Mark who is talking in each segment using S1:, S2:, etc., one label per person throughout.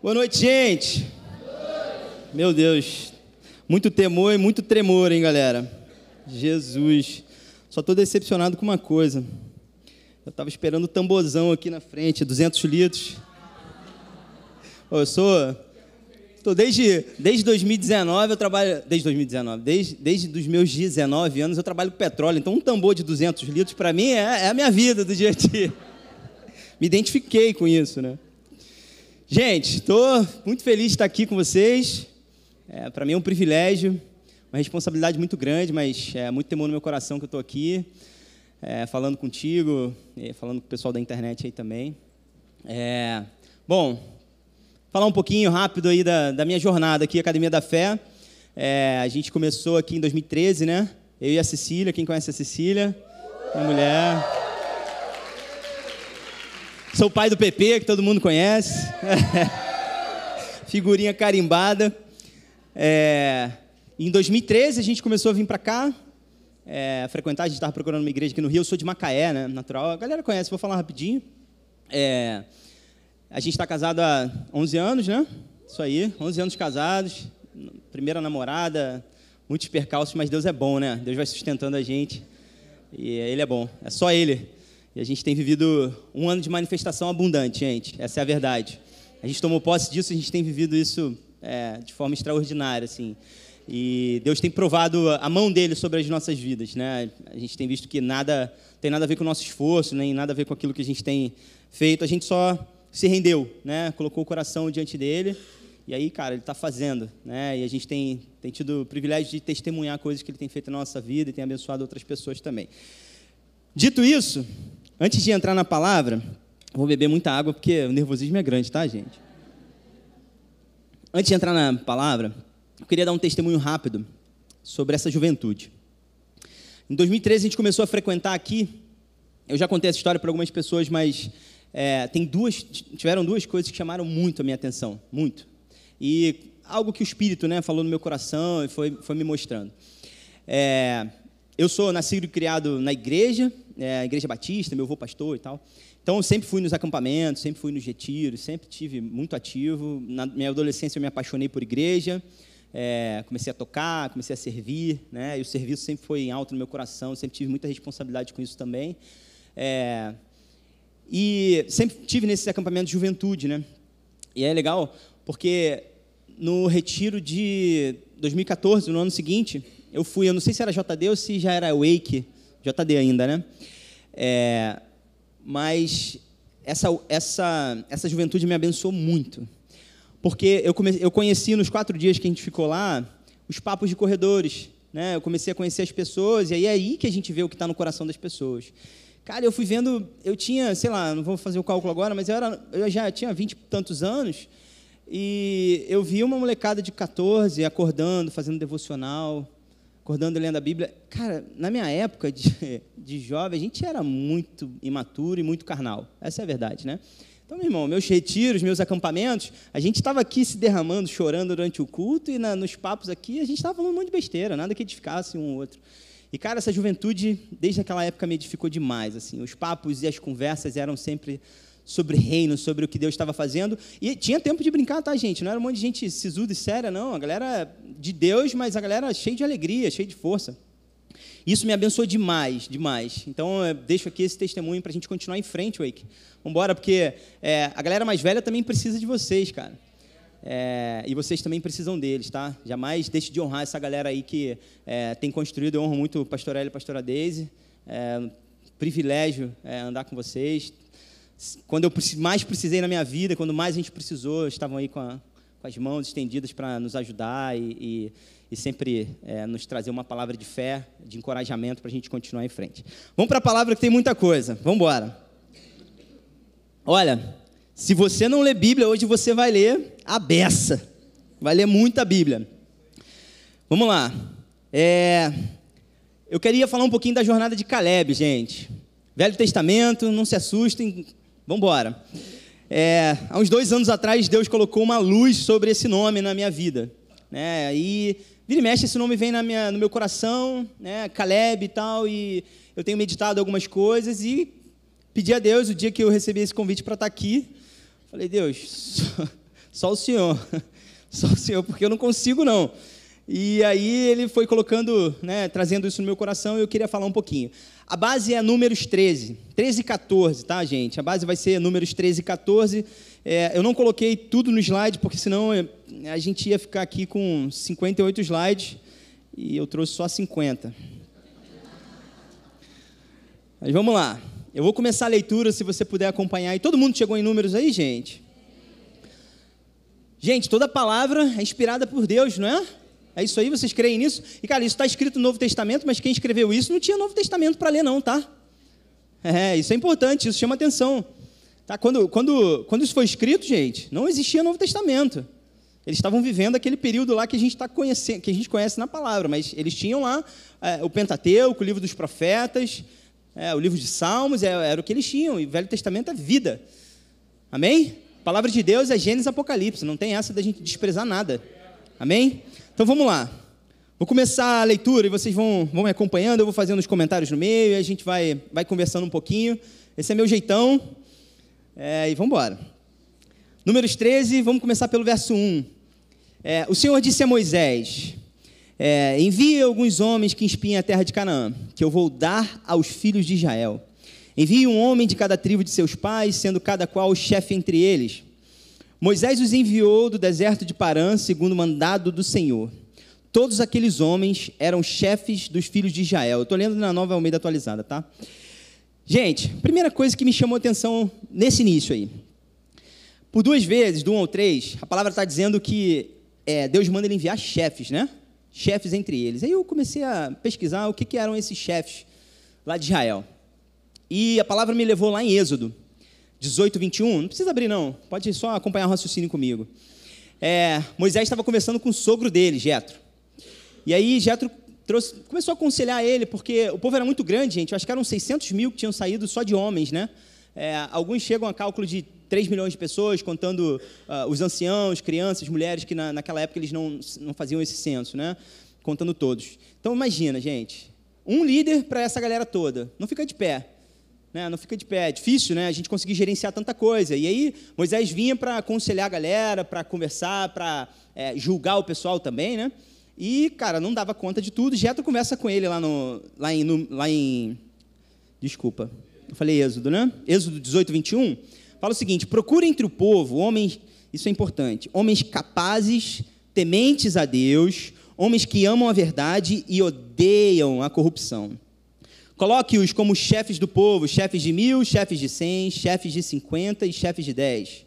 S1: Boa noite, gente. Meu Deus, muito temor e muito tremor, hein, galera? Jesus, só estou decepcionado com uma coisa. Eu estava esperando o tambozão aqui na frente, 200 litros. Eu estou desde 2019, eu trabalho, desde os meus 19 anos eu trabalho com petróleo, então um tambor de 200 litros para mim é a minha vida do dia a dia. Me identifiquei com isso, né? Gente, estou muito feliz de estar aqui com vocês. Para mim é um privilégio, uma responsabilidade muito grande, mas é muito temor no meu coração que eu estou aqui, falando contigo, falando com o pessoal da internet aí também. Bom, falar um pouquinho rápido aí da minha jornada aqui, Academia da Fé. A gente começou aqui em 2013, né? Eu e a Cecília, quem conhece a Cecília? Minha mulher. Sou o pai do PP, que todo mundo conhece. Figurinha carimbada. Em 2013, a gente começou a vir para cá, frequentar. A gente estava procurando uma igreja aqui no Rio. Eu sou de Macaé, né, natural. A galera conhece, vou falar rapidinho. A gente está casado há 11 anos, né? Isso aí, 11 anos casados. Primeira namorada, muitos percalços, mas Deus é bom, né? Deus vai sustentando a gente. E Ele é bom, é só Ele. E a gente tem vivido um ano de manifestação abundante, gente. Essa é a verdade. A gente tomou posse disso, a gente tem vivido isso de forma extraordinária, assim. E Deus tem provado a mão dele sobre as nossas vidas, né? A gente tem visto que nada tem nada a ver com o nosso esforço, nem nada a ver com aquilo que a gente tem feito. A gente só se rendeu, né? Colocou o coração diante dele. E aí, cara, ele está fazendo, né? E a gente tem tido o privilégio de testemunhar coisas que ele tem feito na nossa vida e tem abençoado outras pessoas também. Dito isso, antes de entrar na palavra, vou beber muita água porque o nervosismo é grande, tá, gente? Antes de entrar na palavra, eu queria dar um testemunho rápido sobre essa juventude. Em 2013, a gente começou a frequentar aqui. Eu já contei essa história para algumas pessoas, mas tiveram duas coisas que chamaram muito a minha atenção, muito. E algo que o Espírito, né, falou no meu coração e foi me mostrando. Eu sou nascido e criado na igreja, a Igreja Batista, meu avô pastor e tal. Então, eu sempre fui nos acampamentos, sempre fui nos retiros, sempre tive muito ativo. Na minha adolescência, eu me apaixonei por igreja, comecei a tocar, comecei a servir, né? E o serviço sempre foi alto no meu coração, sempre tive muita responsabilidade com isso também. E sempre tive nesses acampamentos de juventude, né? E é legal, porque no retiro de 2014, no ano seguinte, eu não sei se era JD ou se já era Wake, JD ainda, né? Mas essa juventude me abençoou muito, porque eu conheci nos 4 dias que a gente ficou lá, os papos de corredores, né? Eu comecei a conhecer as pessoas, e aí é aí que a gente vê o que está no coração das pessoas. Cara, eu fui vendo, eu tinha, sei lá, não vou fazer o cálculo agora, mas eu já tinha 20 e tantos anos, e eu vi uma molecada de 14 acordando, fazendo devocional, acordando lendo a Bíblia. Cara, na minha época de jovem, a gente era muito imaturo e muito carnal. Essa é a verdade, né? Então, meu irmão, meus retiros, meus acampamentos, a gente estava aqui se derramando, chorando durante o culto, e nos papos aqui a gente estava falando um monte de besteira, nada que edificasse um ou outro. E, cara, essa juventude, desde aquela época, me edificou demais. Assim. Os papos e as conversas eram sempre sobre reino, sobre o que Deus estava fazendo. E tinha tempo de brincar, tá, gente? Não era um monte de gente sisuda e séria, não. A galera de Deus, mas a galera cheia de alegria, cheia de força. Isso me abençoou demais, demais. Então, eu deixo aqui esse testemunho para a gente continuar em frente, Wake. Vamos embora, porque a galera mais velha também precisa de vocês, cara. E vocês também precisam deles, tá? Jamais deixe de honrar essa galera aí que tem construído. Eu honro muito o pastor Hélio e a pastora Deise. Privilégio andar com vocês. Quando eu mais precisei na minha vida, quando mais a gente precisou, estavam aí com as mãos estendidas para nos ajudar e sempre nos trazer uma palavra de fé, de encorajamento para a gente continuar em frente. Vamos para a palavra que tem muita coisa. Vamos embora. Olha, se você não lê Bíblia, hoje você vai ler a beça. Vai ler muita Bíblia. Vamos lá. Eu queria falar um pouquinho da jornada de Caleb, gente. Velho Testamento, não se assustem. Vamos embora. Há uns 2 anos atrás, Deus colocou uma luz sobre esse nome na minha vida. Né? E vira e mexe, esse nome vem no meu coração, né? Caleb e tal, e eu tenho meditado algumas coisas e pedi a Deus, o dia que eu recebi esse convite para estar aqui, falei, Deus, Só o Senhor. Só o Senhor, porque eu não consigo, não. E aí ele foi colocando, né, trazendo isso no meu coração e eu queria falar um pouquinho. A base é Números 13 e 14, tá, gente? A base vai ser Números 13 e 14. Eu não coloquei tudo no slide, porque senão a gente ia ficar aqui com 58 slides e eu trouxe só 50. Mas vamos lá. Eu vou começar a leitura, se você puder acompanhar. E todo mundo chegou em Números aí, gente? Gente, toda palavra é inspirada por Deus, não é? É isso aí, vocês creem nisso? E, cara, isso está escrito no Novo Testamento, mas quem escreveu isso não tinha Novo Testamento para ler, não, tá? Isso é importante, isso chama atenção. Tá? Quando isso foi escrito, gente, não existia Novo Testamento. Eles estavam vivendo aquele período lá que a gente está conhecendo, que a gente conhece na palavra, mas eles tinham lá o Pentateuco, o livro dos profetas, o livro de Salmos, era o que eles tinham, e o Velho Testamento é vida. Amém? A palavra de Deus é Gênesis e Apocalipse, não tem essa da gente desprezar nada. Amém? Então vamos lá. Vou começar a leitura e vocês vão me acompanhando, eu vou fazendo os comentários no meio, e a gente vai conversando um pouquinho. Esse é meu jeitão. E vamos embora. Números 13, vamos começar pelo verso 1. O Senhor disse a Moisés: envie alguns homens que espiem a terra de Canaã, que eu vou dar aos filhos de Israel. Envie um homem de cada tribo de seus pais, sendo cada qual o chefe entre eles. Moisés os enviou do deserto de Parã, segundo o mandado do Senhor. Todos aqueles homens eram chefes dos filhos de Israel. Eu estou lendo na Nova Almeida atualizada, tá? Gente, primeira coisa que me chamou a atenção nesse início aí. Por 2 vezes, do 1 ao 3, a palavra está dizendo que Deus manda ele enviar chefes, né? Chefes entre eles. Aí eu comecei a pesquisar o que eram esses chefes lá de Israel. E a palavra me levou lá em Êxodo 18, 21. Não precisa abrir, não. Pode só acompanhar o raciocínio comigo. Moisés estava conversando com o sogro dele, Jetro. E aí Jetro começou a aconselhar ele, porque o povo era muito grande, gente. Eu acho que eram 600 mil que tinham saído só de homens, né? Alguns chegam a cálculo de 3 milhões de pessoas, contando os anciãos, crianças, mulheres, que naquela época eles não faziam esse censo, né? Contando todos. Então imagina, gente, um líder para essa galera toda. Não fica de pé. Não fica de pé, é difícil, né? A gente conseguir gerenciar tanta coisa. E aí Moisés vinha para aconselhar a galera, para conversar, para julgar o pessoal também, né? E, cara, não dava conta de tudo. Jetro conversa com ele lá em desculpa, eu falei Êxodo, né? Êxodo 18, 21, fala o seguinte: procura entre o povo homens, isso é importante, homens capazes, tementes a Deus, homens que amam a verdade e odeiam a corrupção. Coloque-os como chefes do povo, chefes de 1000, chefes de 100, chefes de 50 e chefes de 10.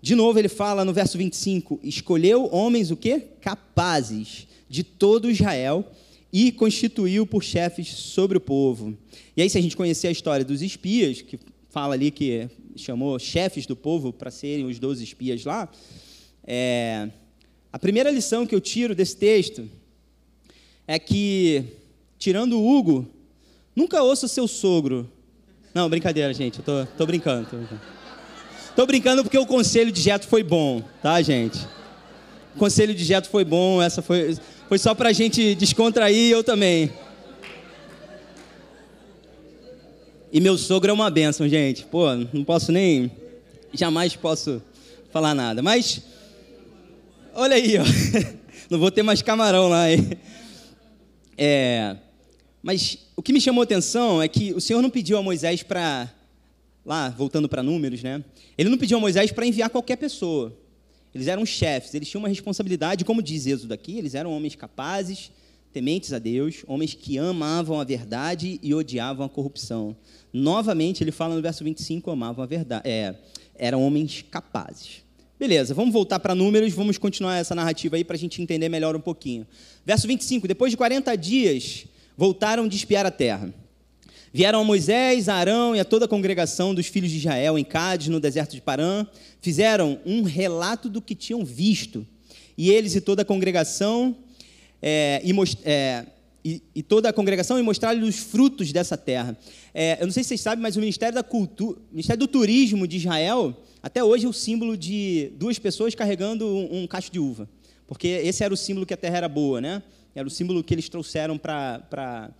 S1: De novo ele fala no verso 25, escolheu homens o quê? Capazes de todo Israel e constituiu por chefes sobre o povo. E aí, se a gente conhecer a história dos espias, que fala ali que chamou chefes do povo para serem os 12 espias lá, a primeira lição que eu tiro desse texto é que, tirando o Hugo, nunca ouça o seu sogro. Não, brincadeira, gente, eu tô brincando. Tô brincando porque o conselho de Jetro foi bom, tá, gente? O conselho de Jetro foi bom, essa foi só pra gente descontrair, eu também. E meu sogro é uma bênção, gente. Pô, não posso nem... Jamais posso falar nada. Mas, olha aí, ó. Não vou ter mais camarão lá, hein? Mas o que me chamou a atenção é que o Senhor não pediu a Moisés para... Lá, voltando para Números, né? Ele não pediu a Moisés para enviar qualquer pessoa. Eles eram chefes, eles tinham uma responsabilidade, como diz Êxodo aqui, eles eram homens capazes, tementes a Deus, homens que amavam a verdade e odiavam a corrupção. Novamente, ele fala no verso 25, amavam a verdade. Eram homens capazes. Beleza, vamos voltar para Números, vamos continuar essa narrativa aí para a gente entender melhor um pouquinho. Verso 25, depois de 40 dias, voltaram de espiar a terra. Vieram a Moisés, a Arão e a toda a congregação dos filhos de Israel em Cádiz, no deserto de Parã, fizeram um relato do que tinham visto. E eles e toda a congregação mostraram-lhe os frutos dessa terra. Eu não sei se vocês sabem, mas o Ministério do Turismo de Israel, até hoje é o símbolo de 2 pessoas carregando um cacho de uva. Porque esse era o símbolo que a terra era boa, né? Era o símbolo que eles trouxeram para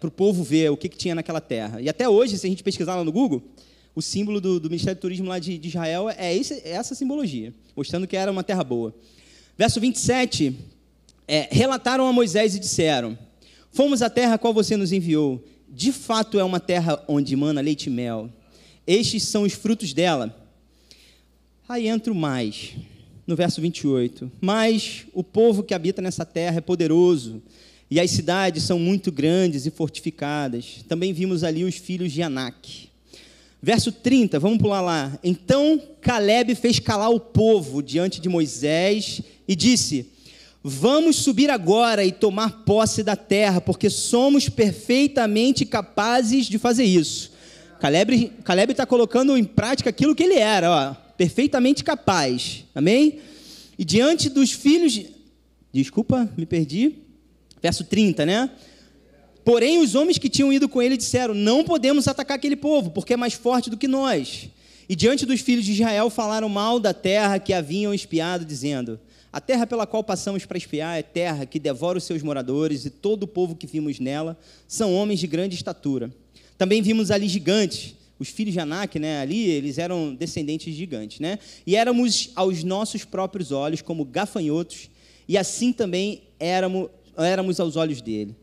S1: o povo ver o que tinha naquela terra. E até hoje, se a gente pesquisar lá no Google, o símbolo do Ministério do Turismo lá de Israel é essa simbologia, mostrando que era uma terra boa. Verso 27, relataram a Moisés e disseram: fomos à terra a qual você nos enviou. De fato é uma terra onde mana leite e mel. Estes são os frutos dela. Aí entra o mais, no verso 28. Mas o povo que habita nessa terra é poderoso, e as cidades são muito grandes e fortificadas. Também vimos ali os filhos de Anak. Verso 30, vamos pular lá. Então Calebe fez calar o povo diante de Moisés e disse: vamos subir agora e tomar posse da terra, porque somos perfeitamente capazes de fazer isso. Calebe está colocando em prática aquilo que ele era, perfeitamente capaz. Amém? E diante dos filhos de... Desculpa, me perdi. Verso 30, né? Porém, os homens que tinham ido com ele disseram: não podemos atacar aquele povo, porque é mais forte do que nós. E diante dos filhos de Israel falaram mal da terra que haviam espiado, dizendo: a terra pela qual passamos para espiar é terra que devora os seus moradores, e todo o povo que vimos nela são homens de grande estatura. Também vimos ali gigantes, os filhos de Anak, né? Ali eles eram descendentes de gigantes, né? E éramos aos nossos próprios olhos como gafanhotos, e assim também éramos aos olhos dele.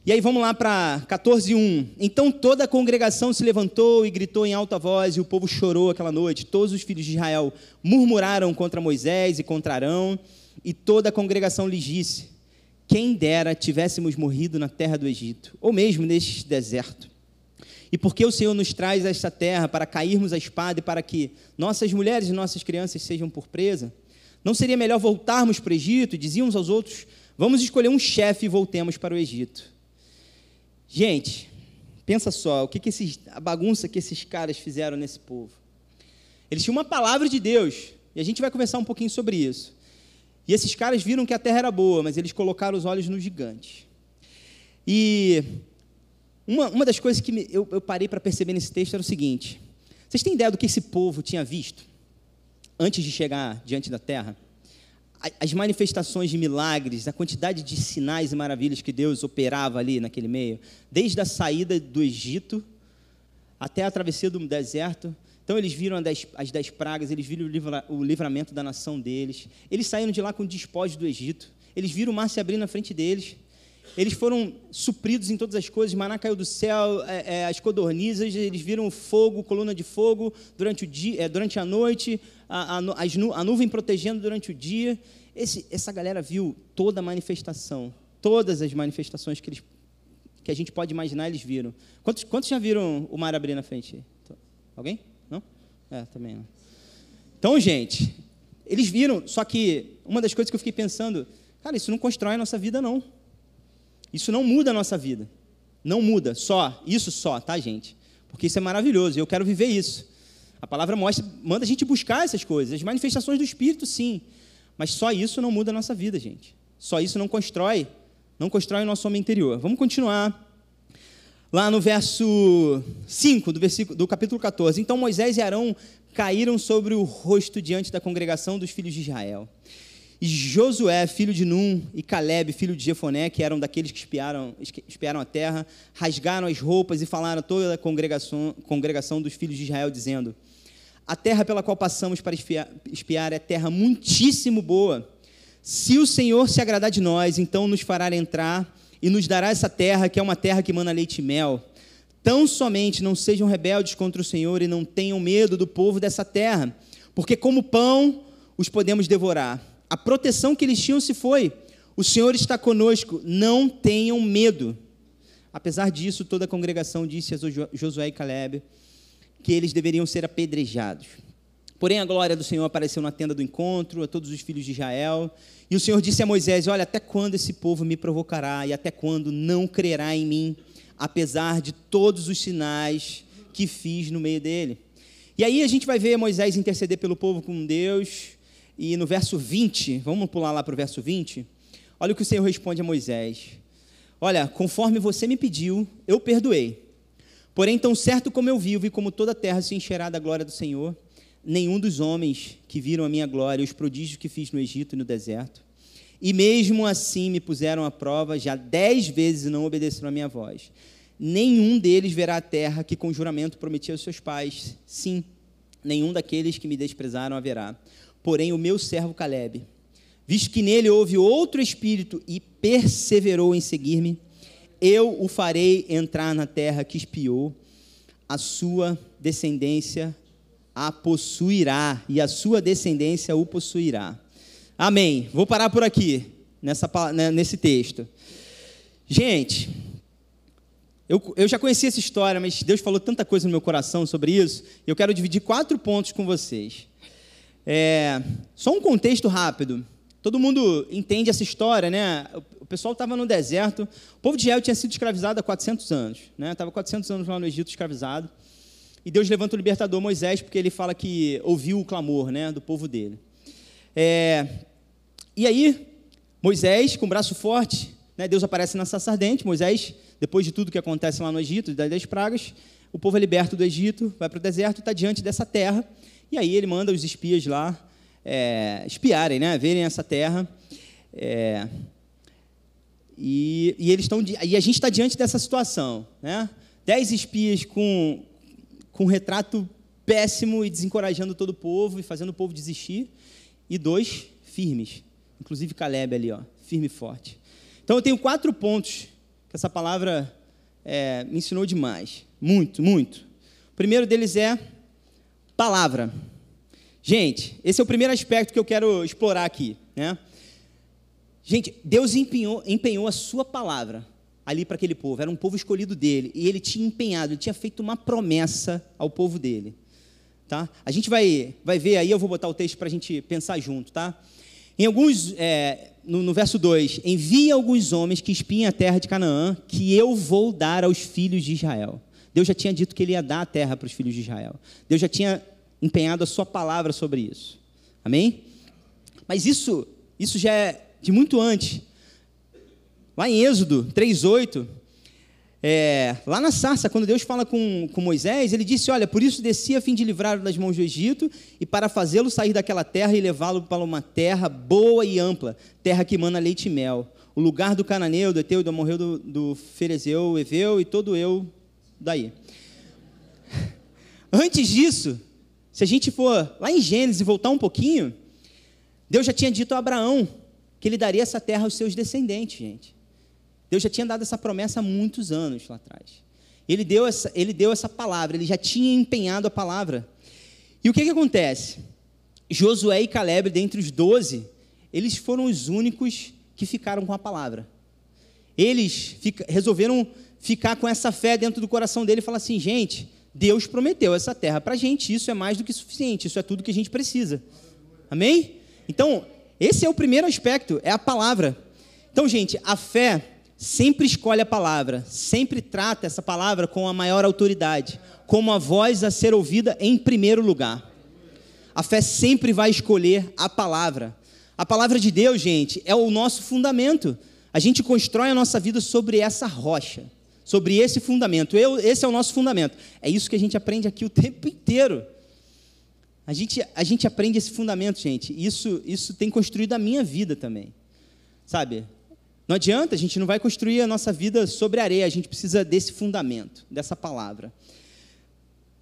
S1: E aí vamos lá para 14:1. Então toda a congregação se levantou e gritou em alta voz, e o povo chorou aquela noite. Todos os filhos de Israel murmuraram contra Moisés e contra Arão, e toda a congregação lhes disse: quem dera tivéssemos morrido na terra do Egito, ou mesmo neste deserto. E por que o Senhor nos traz a esta terra para cairmos à espada e para que nossas mulheres e nossas crianças sejam por presa? Não seria melhor voltarmos para o Egito? E diziam uns aos outros: vamos escolher um chefe e voltemos para o Egito. Gente, pensa só, a bagunça que esses caras fizeram nesse povo. Eles tinham uma palavra de Deus, e a gente vai conversar um pouquinho sobre isso. E esses caras viram que a terra era boa, mas eles colocaram os olhos no gigante. E uma das coisas que eu parei para perceber nesse texto era o seguinte: vocês têm ideia do que esse povo tinha visto antes de chegar diante da terra? As manifestações de milagres, a quantidade de sinais e maravilhas que Deus operava ali naquele meio, desde a saída do Egito até a travessia do deserto. Então eles viram as 10 pragas, eles viram o livramento da nação deles, eles saíram de lá com despojos do Egito, eles viram o mar se abrir na frente deles, eles foram supridos em todas as coisas, maná caiu do céu, as codornizes, eles viram fogo, coluna de fogo durante o dia, durante a noite, a nuvem protegendo durante o dia. Essa galera viu toda a manifestação, todas as manifestações que a gente pode imaginar, eles viram. Quantos já viram o mar abrir na frente? Alguém? Não? Também não. Então, gente, eles viram, só que uma das coisas que eu fiquei pensando, cara, isso não constrói a nossa vida, não. Isso não muda a nossa vida. Não muda, isso só, tá, gente? Porque isso é maravilhoso, eu quero viver isso. A palavra manda a gente buscar essas coisas, as manifestações do Espírito, sim. Mas só isso não muda a nossa vida, gente. Só isso não constrói o nosso homem interior. Vamos continuar. Lá no verso 5 do capítulo 14. Então Moisés e Arão caíram sobre o rosto diante da congregação dos filhos de Israel. E Josué, filho de Num, e Calebe, filho de Jefoné, que eram daqueles que espiaram a terra, rasgaram as roupas e falaram a toda a congregação dos filhos de Israel, dizendo: a terra pela qual passamos para espiar é terra muitíssimo boa. Se o Senhor se agradar de nós, então nos fará entrar e nos dará essa terra, que é uma terra que mana leite e mel. Tão somente não sejam rebeldes contra o Senhor e não tenham medo do povo dessa terra, porque como pão os podemos devorar. A proteção que eles tinham se foi. O Senhor está conosco, não tenham medo. Apesar disso, toda a congregação disse a Josué e Calebe que eles deveriam ser apedrejados. Porém, a glória do Senhor apareceu na tenda do encontro a todos os filhos de Israel. E o Senhor disse a Moisés: olha, até quando esse povo me provocará e até quando não crerá em mim, apesar de todos os sinais que fiz no meio dele? E aí a gente vai ver Moisés interceder pelo povo com Deus. E no verso 20, vamos pular lá para o verso 20, olha o que o Senhor responde a Moisés: olha, conforme você me pediu, eu perdoei. Porém, tão certo como eu vivo e como toda a terra se encherá da glória do Senhor, nenhum dos homens que viram a minha glória e os prodígios que fiz no Egito e no deserto, e mesmo assim me puseram à prova, já 10 vezes não obedeceram a minha voz, nenhum deles verá a terra que com juramento prometi aos seus pais. Sim, nenhum daqueles que me desprezaram haverá. Porém, o meu servo Calebe, visto que nele houve outro espírito e perseverou em seguir-me, eu o farei entrar na terra que espiou, a sua descendência a possuirá, e a sua descendência o possuirá. Amém. Vou parar por aqui, nesse texto. Gente, eu já conhecia essa história, mas Deus falou tanta coisa no meu coração sobre isso, e eu quero dividir 4 pontos com vocês. Só um contexto rápido. Todo mundo entende essa história, né? O pessoal estava no deserto, o povo de Israel tinha sido escravizado há 400 anos, né? Estava 400 anos lá no Egito escravizado, e Deus levanta o libertador Moisés, porque ele fala que ouviu o clamor, né, do povo dele. E aí, Moisés, com o braço forte, né, Deus aparece na sarça ardente. Moisés, depois de tudo que acontece lá no Egito, das 10 pragas, o povo é liberto do Egito, vai para o deserto e está diante dessa terra, e aí ele manda os espias lá espiarem, né, verem essa terra, e a gente está diante dessa situação, né? 10 espias com um retrato péssimo e desencorajando todo o povo e fazendo o povo desistir, e 2 firmes, inclusive Calebe ali, ó, firme e forte. Então eu tenho 4 pontos que essa palavra me ensinou demais, muito, muito. O primeiro deles é palavra. Gente, esse é o primeiro aspecto que eu quero explorar aqui, né? Gente, Deus empenhou a sua palavra ali para aquele povo, era um povo escolhido dele, e ele tinha empenhado, ele tinha feito uma promessa ao povo dele, tá? A gente vai ver aí, eu vou botar o texto para a gente pensar junto, tá? Em alguns, no verso 2, envia alguns homens que espiem a terra de Canaã, que eu vou dar aos filhos de Israel. Deus já tinha dito que ele ia dar a terra para os filhos de Israel. Deus já tinha empenhado a sua palavra sobre isso. Amém? Mas isso já é de muito antes. Lá em Êxodo 3:8, lá na sarça, quando Deus fala com Moisés, ele disse, olha, por isso desci a fim de livrá-lo das mãos do Egito e para fazê-lo sair daquela terra e levá-lo para uma terra boa e ampla, terra que emana leite e mel, o lugar do cananeu, do Eteu, do amorreu, do ferezeu, eveu e todo eu daí. Antes disso, se a gente for lá em Gênesis e voltar um pouquinho, Deus já tinha dito a Abraão que ele daria essa terra aos seus descendentes, gente. Deus já tinha dado essa promessa há muitos anos lá atrás. Ele deu essa palavra, ele já tinha empenhado a palavra. E o que acontece? Josué e Calebe, dentre os 12, eles foram os únicos que ficaram com a palavra. Eles resolveram ficar com essa fé dentro do coração dele e falar assim, gente, Deus prometeu essa terra para a gente, isso é mais do que suficiente, isso é tudo que a gente precisa. Amém? Então, esse é o primeiro aspecto, é a palavra. Então, gente, a fé sempre escolhe a palavra, sempre trata essa palavra com a maior autoridade, como a voz a ser ouvida em primeiro lugar. A fé sempre vai escolher a palavra. A palavra de Deus, gente, é o nosso fundamento. A gente constrói a nossa vida sobre essa rocha, sobre esse fundamento. Esse é o nosso fundamento. É isso que a gente aprende aqui o tempo inteiro. A gente aprende esse fundamento, gente. Isso tem construído a minha vida também. Sabe? Não adianta, a gente não vai construir a nossa vida sobre areia, a gente precisa desse fundamento, dessa palavra.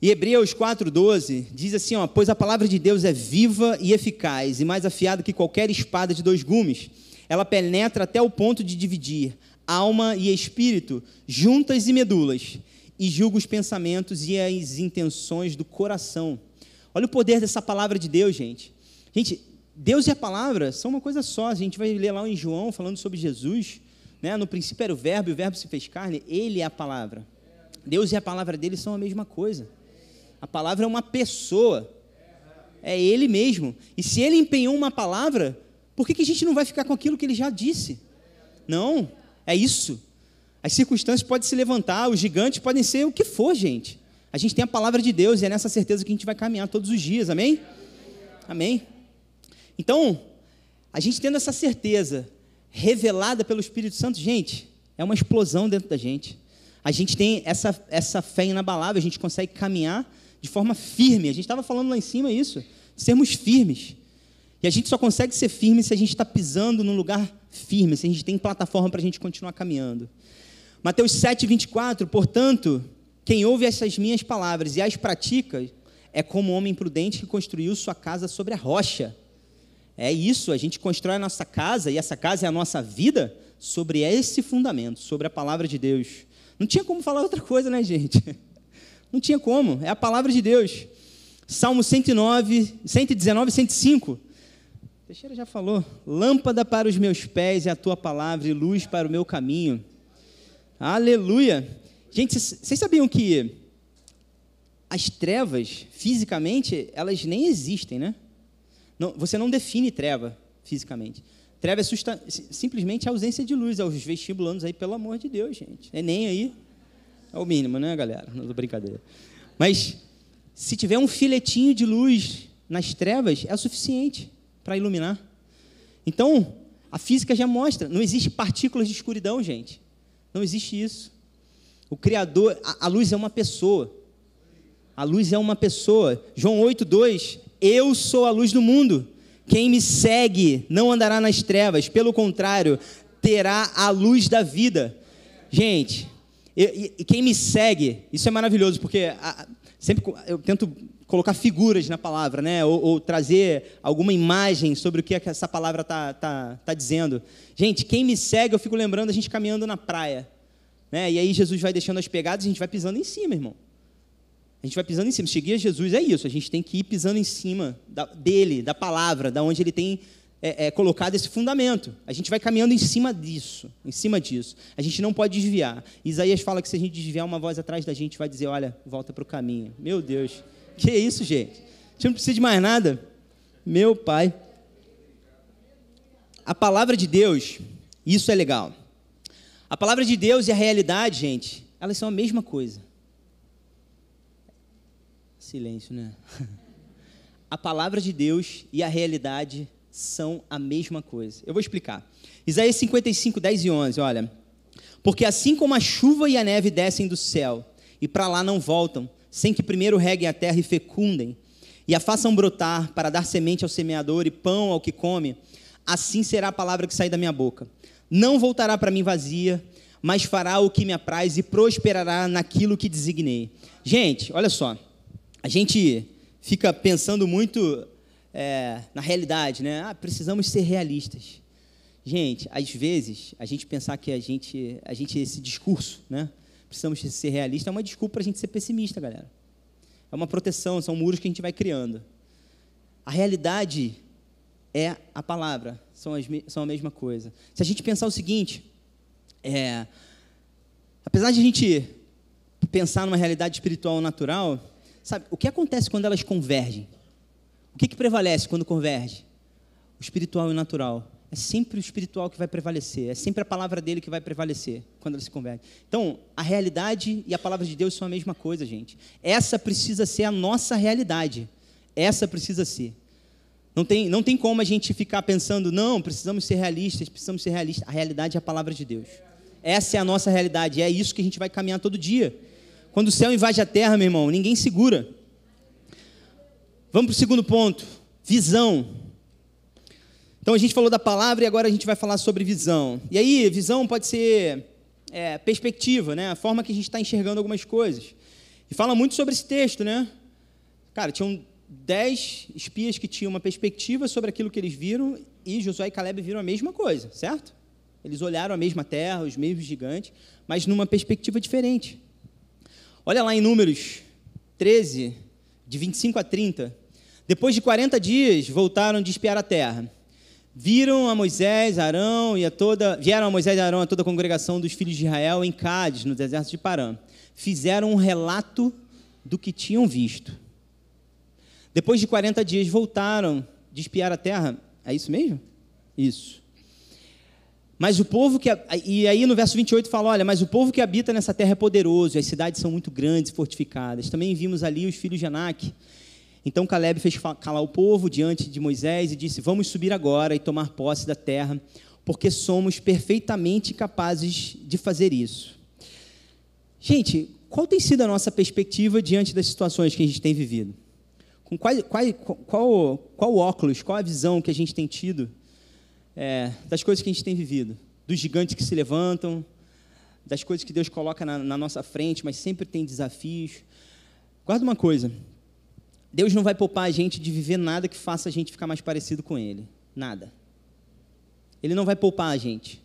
S1: E Hebreus 4:12 diz assim, ó, pois a palavra de Deus é viva e eficaz, e mais afiada que qualquer espada de 2 gumes. Ela penetra até o ponto de dividir alma e espírito, juntas e medulas, e julga os pensamentos e as intenções do coração. Olha o poder dessa palavra de Deus, gente. Gente, Deus e a palavra são uma coisa só. A gente vai ler lá em João, falando sobre Jesus, né? No princípio era o verbo, e o verbo se fez carne. Ele é a palavra. Deus e a palavra dele são a mesma coisa. A palavra é uma pessoa. É ele mesmo. E se ele empenhou uma palavra, por que a gente não vai ficar com aquilo que ele já disse? Não, é isso. As circunstâncias podem se levantar, os gigantes podem ser o que for, gente. A gente tem a palavra de Deus e é nessa certeza que a gente vai caminhar todos os dias, amém? Amém? Então, a gente tendo essa certeza revelada pelo Espírito Santo, gente, é uma explosão dentro da gente. A gente tem essa fé inabalável, a gente consegue caminhar de forma firme. A gente estava falando lá em cima isso, sermos firmes. E a gente só consegue ser firme se a gente está pisando num lugar firme, se a gente tem plataforma para a gente continuar caminhando. Mateus 7, 24, portanto, quem ouve essas minhas palavras e as pratica é como um homem prudente que construiu sua casa sobre a rocha. É isso, a gente constrói a nossa casa, e essa casa é a nossa vida, sobre esse fundamento, sobre a palavra de Deus. Não tinha como falar outra coisa, né, gente? Não tinha como, é a palavra de Deus. Salmo 119, 105. Teixeira já falou. Lâmpada para os meus pés é a tua palavra e luz para o meu caminho. Aleluia. Gente, vocês sabiam que as trevas, fisicamente, elas nem existem, né? Não, você não define treva fisicamente. Treva é simplesmente a ausência de luz. Aos vestibulandos aí, pelo amor de Deus, gente. Nem aí é o mínimo, né, galera? Não tô brincadeira. Mas se tiver um filetinho de luz nas trevas, é o suficiente para iluminar. Então, a física já mostra, não existe partículas de escuridão, gente. Não existe isso. O Criador, a luz é uma pessoa. A luz é uma pessoa. João 8:2, eu sou a luz do mundo. Quem me segue não andará nas trevas, pelo contrário, terá a luz da vida. Gente, e quem me segue, isso é maravilhoso, porque sempre eu tento colocar figuras na palavra, né? Ou trazer alguma imagem sobre o que essa palavra tá dizendo. Gente, quem me segue, eu fico lembrando a gente caminhando na praia, né? E aí Jesus vai deixando as pegadas e a gente vai pisando em cima, irmão. A gente vai pisando em cima. Seguir Jesus é isso, a gente tem que ir pisando em cima dele, da palavra, da onde ele tem colocado esse fundamento. A gente vai caminhando em cima disso. A gente não pode desviar. Isaías fala que se a gente desviar, uma voz atrás da gente vai dizer, olha, volta para o caminho. Meu Deus, que é isso, gente? A gente não precisa de mais nada. Meu Pai. A palavra de Deus, isso é legal. A palavra de Deus e a realidade, gente, elas são a mesma coisa. Silêncio, né? A palavra de Deus e a realidade são a mesma coisa. Eu vou explicar. Isaías 55, 10 e 11, olha. Porque assim como a chuva e a neve descem do céu e para lá não voltam, sem que primeiro reguem a terra e fecundem, e a façam brotar para dar semente ao semeador e pão ao que come, assim será a palavra que sai da minha boca. Não voltará para mim vazia, mas fará o que me apraz e prosperará naquilo que designei. Gente, olha só. A gente fica pensando muito na realidade, né? Precisamos ser realistas. Gente, às vezes, a gente pensar que a gente esse discurso, né? Precisamos ser realistas, é uma desculpa para a gente ser pessimista, galera. É uma proteção, são muros que a gente vai criando. A realidade é a palavra, são a mesma coisa. Se a gente pensar o seguinte, apesar de a gente pensar numa realidade espiritual natural, sabe, o que acontece quando elas convergem? O que prevalece quando converge? O espiritual e o natural. É sempre o espiritual que vai prevalecer. É sempre a palavra dele que vai prevalecer quando elas se convergem. Então, a realidade e a palavra de Deus são a mesma coisa, gente. Essa precisa ser a nossa realidade. Essa precisa ser. Não tem como a gente ficar pensando, não, precisamos ser realistas. A realidade é a palavra de Deus. Essa é a nossa realidade. É isso que a gente vai caminhar todo dia. Quando o céu invade a terra, meu irmão, ninguém segura. Vamos para o segundo ponto, visão. Então, a gente falou da palavra e agora a gente vai falar sobre visão. E aí, visão pode ser perspectiva, né? A forma que a gente está enxergando algumas coisas. E fala muito sobre esse texto, né? Cara, tinham 10 espias que tinham uma perspectiva sobre aquilo que eles viram e Josué e Caleb viram a mesma coisa, certo? Eles olharam a mesma terra, os mesmos gigantes, mas numa perspectiva diferente. Olha lá em Números 13, de 25 a 30. Depois de 40 dias, voltaram de espiar a terra. Vieram a Moisés, Arão e a toda a congregação dos filhos de Israel em Cádiz, no deserto de Parã. Fizeram um relato do que tinham visto. Depois de 40 dias, voltaram de espiar a terra. É isso mesmo? Isso. Mas o povo e aí no verso 28 fala, olha, mas o povo que habita nessa terra é poderoso, e as cidades são muito grandes e fortificadas. Também vimos ali os filhos de Anak. Então Caleb fez calar o povo diante de Moisés e disse, vamos subir agora e tomar posse da terra, porque somos perfeitamente capazes de fazer isso. Gente, qual tem sido a nossa perspectiva diante das situações que a gente tem vivido? Qual óculos, qual a visão que a gente tem tido das coisas que a gente tem vivido, dos gigantes que se levantam, das coisas que Deus coloca na nossa frente, mas sempre tem desafios. Guarda uma coisa, Deus não vai poupar a gente de viver nada que faça a gente ficar mais parecido com Ele, nada. Ele não vai poupar a gente.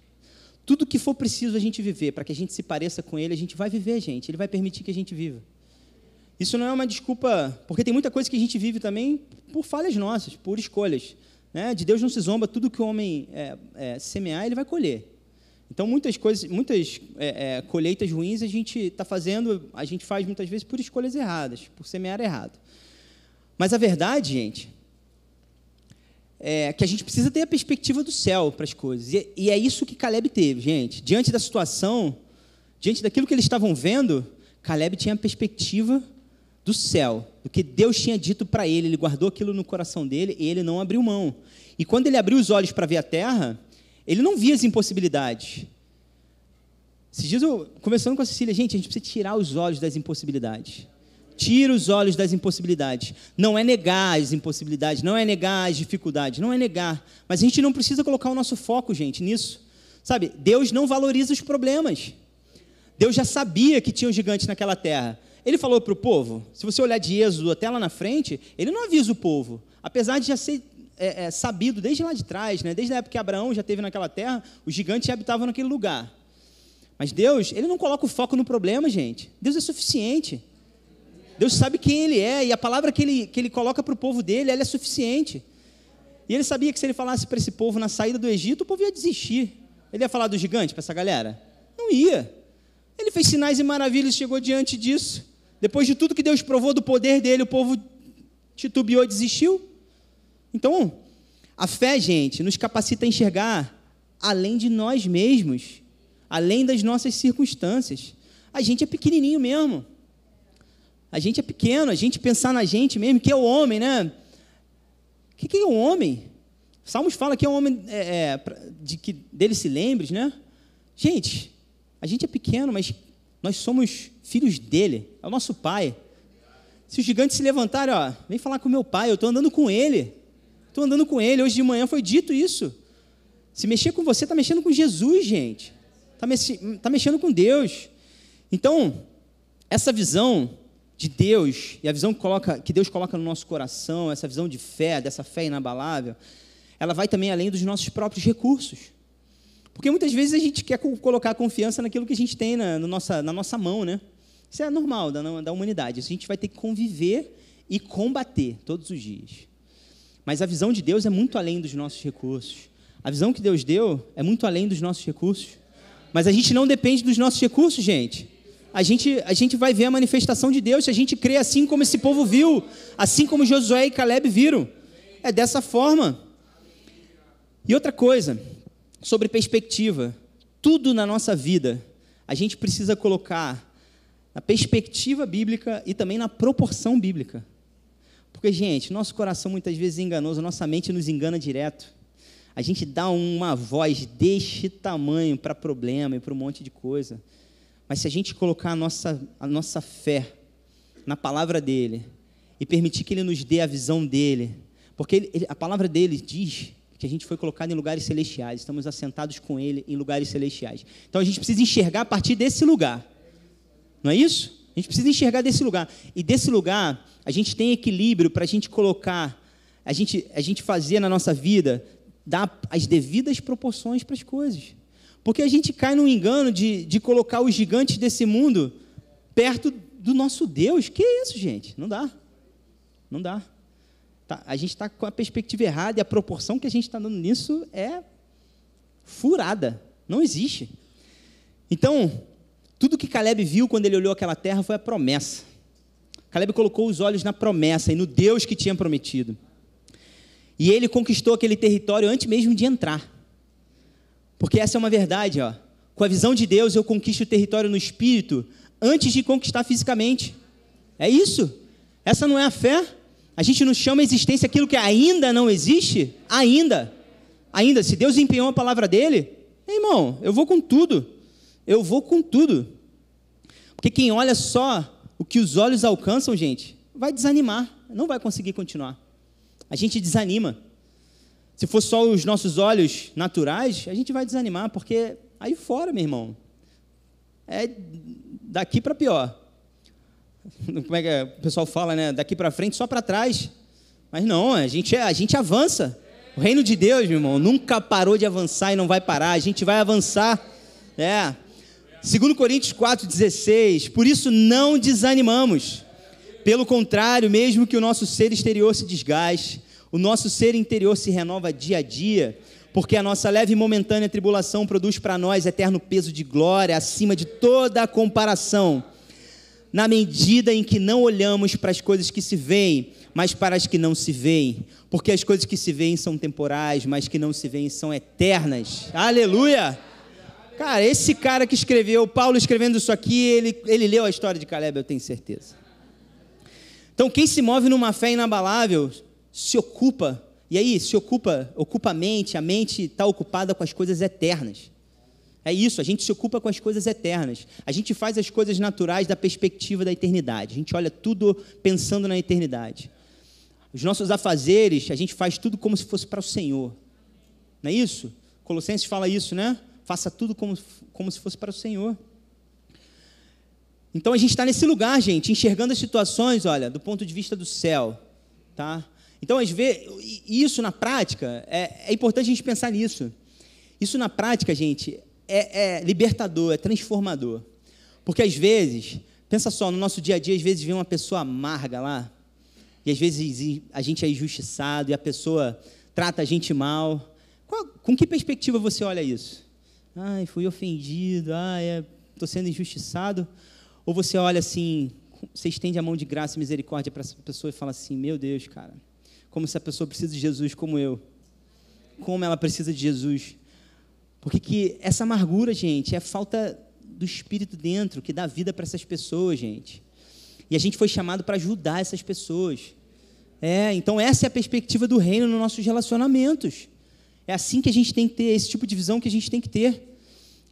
S1: Tudo que for preciso a gente viver para que a gente se pareça com Ele, a gente vai viver, gente. Ele vai permitir que a gente viva. Isso não é uma desculpa, porque tem muita coisa que a gente vive também por falhas nossas, por escolhas. Né? De Deus não se zomba, tudo que o homem semear, ele vai colher. Então, muitas colheitas ruins a gente está fazendo, a gente faz muitas vezes por escolhas erradas, por semear errado. Mas a verdade, gente, é que a gente precisa ter a perspectiva do céu para as coisas. E é isso que Caleb teve, gente. Diante da situação, diante daquilo que eles estavam vendo, Caleb tinha a perspectiva do céu, do que Deus tinha dito para ele. Ele guardou aquilo no coração dele e ele não abriu mão. E quando ele abriu os olhos para ver a terra, ele não via as impossibilidades. Esses dias eu, conversando com a Cecília, gente, a gente precisa tirar os olhos das impossibilidades. Tira os olhos das impossibilidades. Não é negar as impossibilidades, não é negar as dificuldades, não é negar. Mas a gente não precisa colocar o nosso foco, gente, nisso. Sabe, Deus não valoriza os problemas. Deus já sabia que tinha um gigante naquela terra. Ele falou para o povo, se você olhar de Êxodo até lá na frente, ele não avisa o povo. Apesar de já ser sabido desde lá de trás, né? Desde a época que Abraão já esteve naquela terra, os gigantes já habitavam naquele lugar. Mas Deus, ele não coloca o foco no problema, gente. Deus é suficiente. Deus sabe quem Ele é, e a palavra que ele coloca para o povo dele, ela é suficiente. E ele sabia que se ele falasse para esse povo na saída do Egito, o povo ia desistir. Ele ia falar do gigante para essa galera? Não ia. Ele fez sinais e maravilhas e chegou diante disso. Depois de tudo que Deus provou do poder dele, o povo titubeou e desistiu. Então, a fé, gente, nos capacita a enxergar além de nós mesmos, além das nossas circunstâncias. A gente é pequenininho mesmo. A gente é pequeno, a gente pensar na gente mesmo, que é o homem, né? O que é o homem? Salmos fala que é um homem de que dele se lembres, né? Gente, a gente é pequeno, mas nós somos filhos dele, é o nosso pai. Se os gigantes se levantarem, ó, vem falar com o meu pai, eu estou andando com ele. Estou andando com ele, hoje de manhã foi dito isso. Se mexer com você, está mexendo com Jesus, gente. Está mexendo com Deus. Então, essa visão de Deus, e a visão que Deus coloca no nosso coração, essa visão de fé, dessa fé inabalável, ela vai também além dos nossos próprios recursos. Porque muitas vezes a gente quer colocar a confiança naquilo que a gente tem na nossa mão, né? Isso é normal da humanidade. Isso a gente vai ter que conviver e combater todos os dias. Mas a visão de Deus é muito além dos nossos recursos. A visão que Deus deu é muito além dos nossos recursos. Mas a gente não depende dos nossos recursos, gente. A gente vai ver a manifestação de Deus se a gente crê assim como esse povo viu, assim como Josué e Caleb viram. É dessa forma. E outra coisa, sobre perspectiva. Tudo na nossa vida, a gente precisa colocar na perspectiva bíblica e também na proporção bíblica. Porque, gente, nosso coração muitas vezes é enganoso, nossa mente nos engana direto. A gente dá uma voz deste tamanho para problema e para um monte de coisa. Mas se a gente colocar a nossa fé na palavra dele e permitir que ele nos dê a visão dele, porque a palavra dele diz que a gente foi colocado em lugares celestiais, estamos assentados com ele em lugares celestiais. Então a gente precisa enxergar a partir desse lugar. Não é isso? A gente precisa enxergar desse lugar. E desse lugar, a gente tem equilíbrio para a gente colocar, a gente fazer na nossa vida, dar as devidas proporções para as coisas. Porque a gente cai no engano de colocar os gigantes desse mundo perto do nosso Deus. Que isso, gente? Não dá. Não dá. Tá, a gente está com a perspectiva errada e a proporção que a gente está dando nisso é furada. Não existe. Então, tudo que Caleb viu quando ele olhou aquela terra foi a promessa. Caleb colocou os olhos na promessa e no Deus que tinha prometido. E ele conquistou aquele território antes mesmo de entrar. Porque essa é uma verdade, ó. Com a visão de Deus, eu conquisto o território no espírito antes de conquistar fisicamente. É isso. Essa não é a fé. A gente não chama a existência aquilo que ainda não existe. Ainda. Se Deus empenhou a palavra dele, irmão, eu vou com tudo. Eu vou com tudo. Porque quem olha só o que os olhos alcançam, gente, vai desanimar. Não vai conseguir continuar. A gente desanima. Se for só os nossos olhos naturais, a gente vai desanimar, porque aí fora, meu irmão, é daqui para pior. Como é que o pessoal fala, né? Daqui para frente, só para trás. Mas não, a gente avança. O reino de Deus, meu irmão, nunca parou de avançar e não vai parar. A gente vai avançar. 2 Coríntios 4,16. Por isso não desanimamos. Pelo contrário, mesmo que o nosso ser exterior se desgaste, o nosso ser interior se renova dia a dia, porque a nossa leve e momentânea tribulação produz para nós eterno peso de glória, acima de toda a comparação, na medida em que não olhamos para as coisas que se veem, mas para as que não se veem, porque as coisas que se veem são temporais, mas que não se veem são eternas. Aleluia! Cara, esse cara que escreveu, Paulo escrevendo isso aqui, ele leu a história de Caleb, eu tenho certeza. Então, quem se move numa fé inabalável, se ocupa, e aí, ocupa a mente está ocupada com as coisas eternas. É isso, a gente se ocupa com as coisas eternas. A gente faz as coisas naturais da perspectiva da eternidade. A gente olha tudo pensando na eternidade. Os nossos afazeres, a gente faz tudo como se fosse para o Senhor. Não é isso? Colossenses fala isso, né? Faça tudo como se fosse para o Senhor. Então, a gente está nesse lugar, gente, enxergando as situações, olha, do ponto de vista do céu, tá? Então, às vezes, isso na prática, é importante a gente pensar nisso. Isso na prática, gente, é libertador, é transformador. Porque, às vezes, pensa só, no nosso dia a dia, às vezes vem uma pessoa amarga lá, e às vezes a gente é injustiçado, e a pessoa trata a gente mal. Com que perspectiva você olha isso? Ai, fui ofendido, estou sendo injustiçado. Ou você olha assim, você estende a mão de graça e misericórdia para essa pessoa e fala assim, meu Deus, cara, como essa pessoa precisa de Jesus como eu. Como ela precisa de Jesus. Porque que essa amargura, gente, é falta do Espírito dentro, que dá vida para essas pessoas, gente. E a gente foi chamado para ajudar essas pessoas. Então essa é a perspectiva do reino nos nossos relacionamentos. É assim que a gente tem que ter, esse tipo de visão que a gente tem que ter.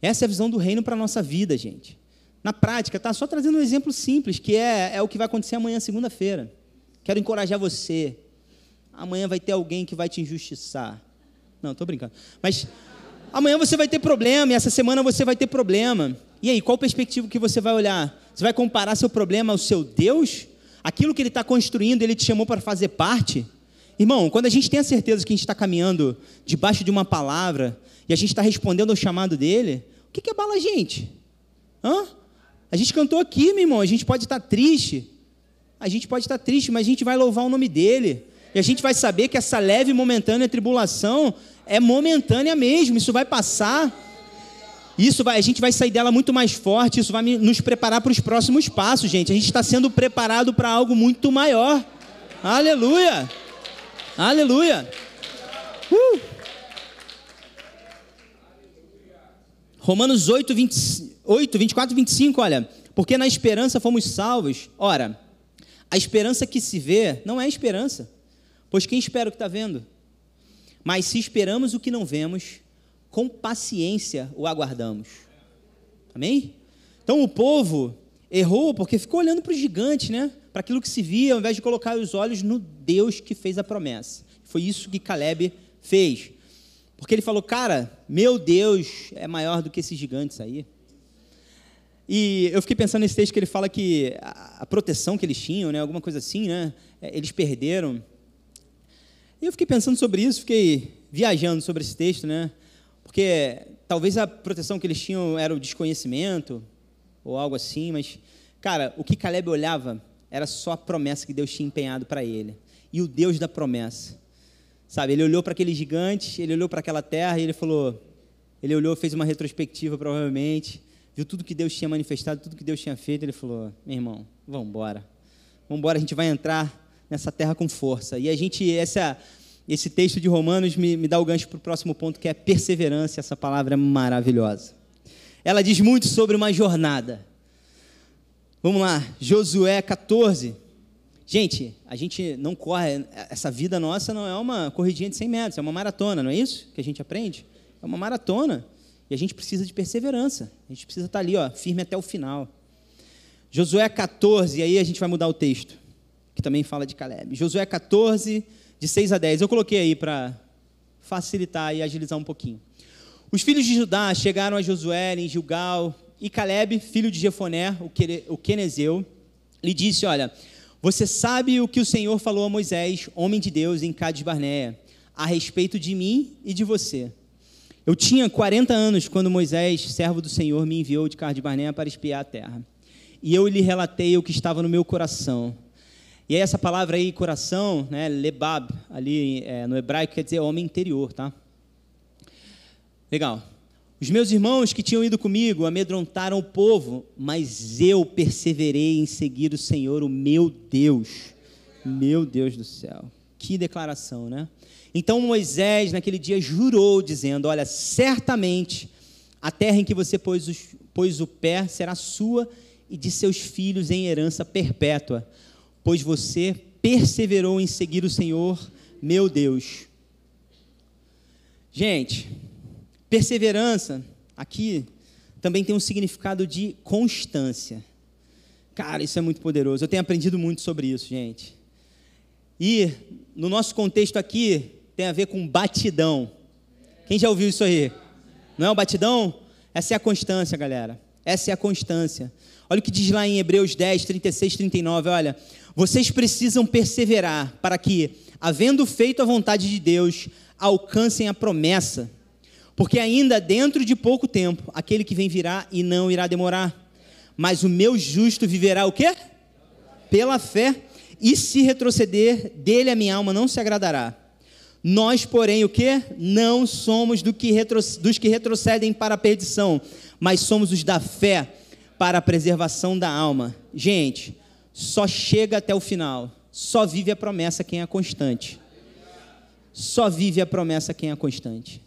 S1: Essa é a visão do reino para a nossa vida, gente. Na prática, tá? Só trazendo um exemplo simples, que é o que vai acontecer amanhã, segunda-feira. Quero encorajar você. Amanhã vai ter alguém que vai te injustiçar. Não, estou brincando. Mas amanhã você vai ter problema, e essa semana você vai ter problema. E aí, qual perspectiva que você vai olhar? Você vai comparar seu problema ao seu Deus? Aquilo que Ele está construindo, Ele te chamou para fazer parte? Irmão, quando a gente tem a certeza que a gente está caminhando debaixo de uma palavra, e a gente está respondendo ao chamado dEle, o que abala a gente? A gente cantou aqui, meu irmão, a gente pode estar triste, mas a gente vai louvar o nome dEle, e a gente vai saber que essa leve e momentânea tribulação é momentânea mesmo, isso vai passar, a gente vai sair dela muito mais forte, isso vai nos preparar para os próximos passos, gente, a gente está sendo preparado para algo muito maior, aleluia, aleluia, Romanos 8, 24 e 25, olha, porque na esperança fomos salvos. Ora, a esperança que se vê não é esperança, pois quem espera o que está vendo? Mas se esperamos o que não vemos, com paciência o aguardamos. Amém? Então o povo errou porque ficou olhando para o gigante, né? Para aquilo que se via, ao invés de colocar os olhos no Deus que fez a promessa. Foi isso que Caleb fez. Porque ele falou, cara, meu Deus é maior do que esses gigantes aí. E eu fiquei pensando nesse texto que ele fala que a proteção que eles tinham, né, alguma coisa assim, né, eles perderam. E eu fiquei pensando sobre isso, fiquei viajando sobre esse texto, né, porque talvez a proteção que eles tinham era o desconhecimento, ou algo assim, mas, cara, o que Caleb olhava era só a promessa que Deus tinha empenhado para ele. E o Deus da promessa. Sabe, ele olhou para aquele gigante, ele olhou para aquela terra e ele olhou, fez uma retrospectiva provavelmente, viu tudo que Deus tinha manifestado, tudo que Deus tinha feito, ele falou, meu irmão, vamos embora, a gente vai entrar nessa terra com força. E esse texto de Romanos me dá o gancho para o próximo ponto, que é perseverança, essa palavra é maravilhosa. Ela diz muito sobre uma jornada. Vamos lá, Josué 14. Gente, a gente não corre, essa vida nossa não é uma corridinha de 100 metros, é uma maratona, não é isso que a gente aprende? É uma maratona, e a gente precisa de perseverança, a gente precisa estar ali, firme até o final. Josué 14, e aí a gente vai mudar o texto, que também fala de Caleb. Josué 14, de 6 a 10, eu coloquei aí para facilitar e agilizar um pouquinho. Os filhos de Judá chegaram a Josué em Gilgal, e Caleb, filho de Jefoné, o quenezeu, lhe disse: olha, você sabe o que o Senhor falou a Moisés, homem de Deus, em Cades Barneia, a respeito de mim e de você. Eu tinha 40 anos quando Moisés, servo do Senhor, me enviou de Cades Barneia para espiar a terra. E eu lhe relatei o que estava no meu coração. E aí essa palavra aí, coração, né, lebab, ali no hebraico quer dizer homem interior, tá? Legal. Os meus irmãos que tinham ido comigo amedrontaram o povo, mas eu perseverei em seguir o Senhor, o meu Deus. Meu Deus do céu. Que declaração, né? Então Moisés, naquele dia, jurou, dizendo: olha, certamente a terra em que você pôs o pé será sua e de seus filhos em herança perpétua, pois você perseverou em seguir o Senhor, meu Deus. Gente, perseverança, aqui, também tem um significado de constância. Cara, isso é muito poderoso. Eu tenho aprendido muito sobre isso, gente. E, no nosso contexto aqui, tem a ver com batidão. Quem já ouviu isso aí? Não é o batidão? Essa é a constância, galera. Essa é a constância. Olha o que diz lá em Hebreus 10, 36, 39. Olha, vocês precisam perseverar para que, havendo feito a vontade de Deus, alcancem a promessa. Porque ainda dentro de pouco tempo, aquele que vem virá e não irá demorar. Mas o meu justo viverá o quê? Pela fé. E se retroceder, dele a minha alma não se agradará. Nós, porém, o quê? Não somos dos que retrocedem para a perdição, mas somos os da fé para a preservação da alma. Gente, só chega até o final. Só vive a promessa quem é constante. Só vive a promessa quem é constante.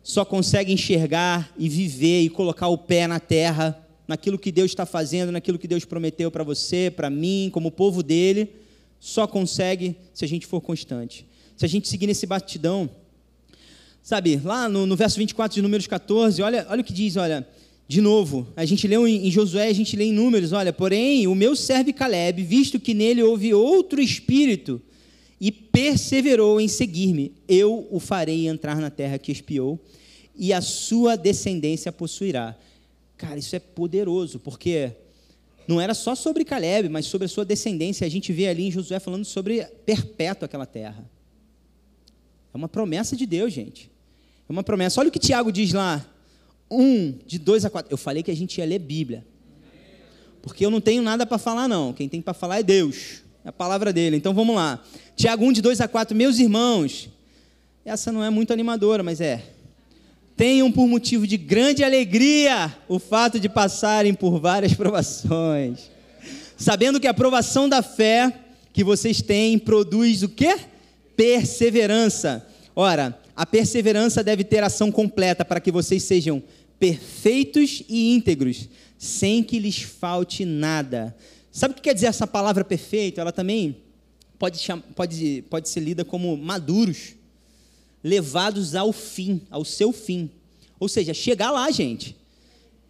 S1: Só consegue enxergar e viver e colocar o pé na terra, naquilo que Deus está fazendo, naquilo que Deus prometeu para você, para mim, como povo dele. Só consegue se a gente for constante. Se a gente seguir nesse batidão, sabe, lá no verso 24 de Números 14, olha o que diz, olha, de novo, a gente leu em Josué, a gente lê em Números, olha, porém, o meu servo Caleb, visto que nele houve outro espírito, e perseverou em seguir-me, eu o farei entrar na terra que espiou, e a sua descendência possuirá. Cara, isso é poderoso, porque não era só sobre Caleb, mas sobre a sua descendência. A gente vê ali em Josué falando sobre perpétua aquela terra. É uma promessa de Deus, gente. É uma promessa. Olha o que Tiago diz lá, 1, de 2 a 4. Eu falei que a gente ia ler Bíblia, porque eu não tenho nada para falar, não. Quem tem para falar é Deus, é a palavra dele. Então vamos lá. Tiago 1, de 2 a 4. Meus irmãos, essa não é muito animadora, mas tenham por motivo de grande alegria o fato de passarem por várias provações, sabendo que a provação da fé que vocês têm produz o quê? Perseverança. Ora, a perseverança deve ter ação completa para que vocês sejam perfeitos e íntegros, sem que lhes falte nada. Sabe o que quer dizer essa palavra perfeito? Ela também pode ser lida como maduros, levados ao fim, ao seu fim. Ou seja, chegar lá, gente.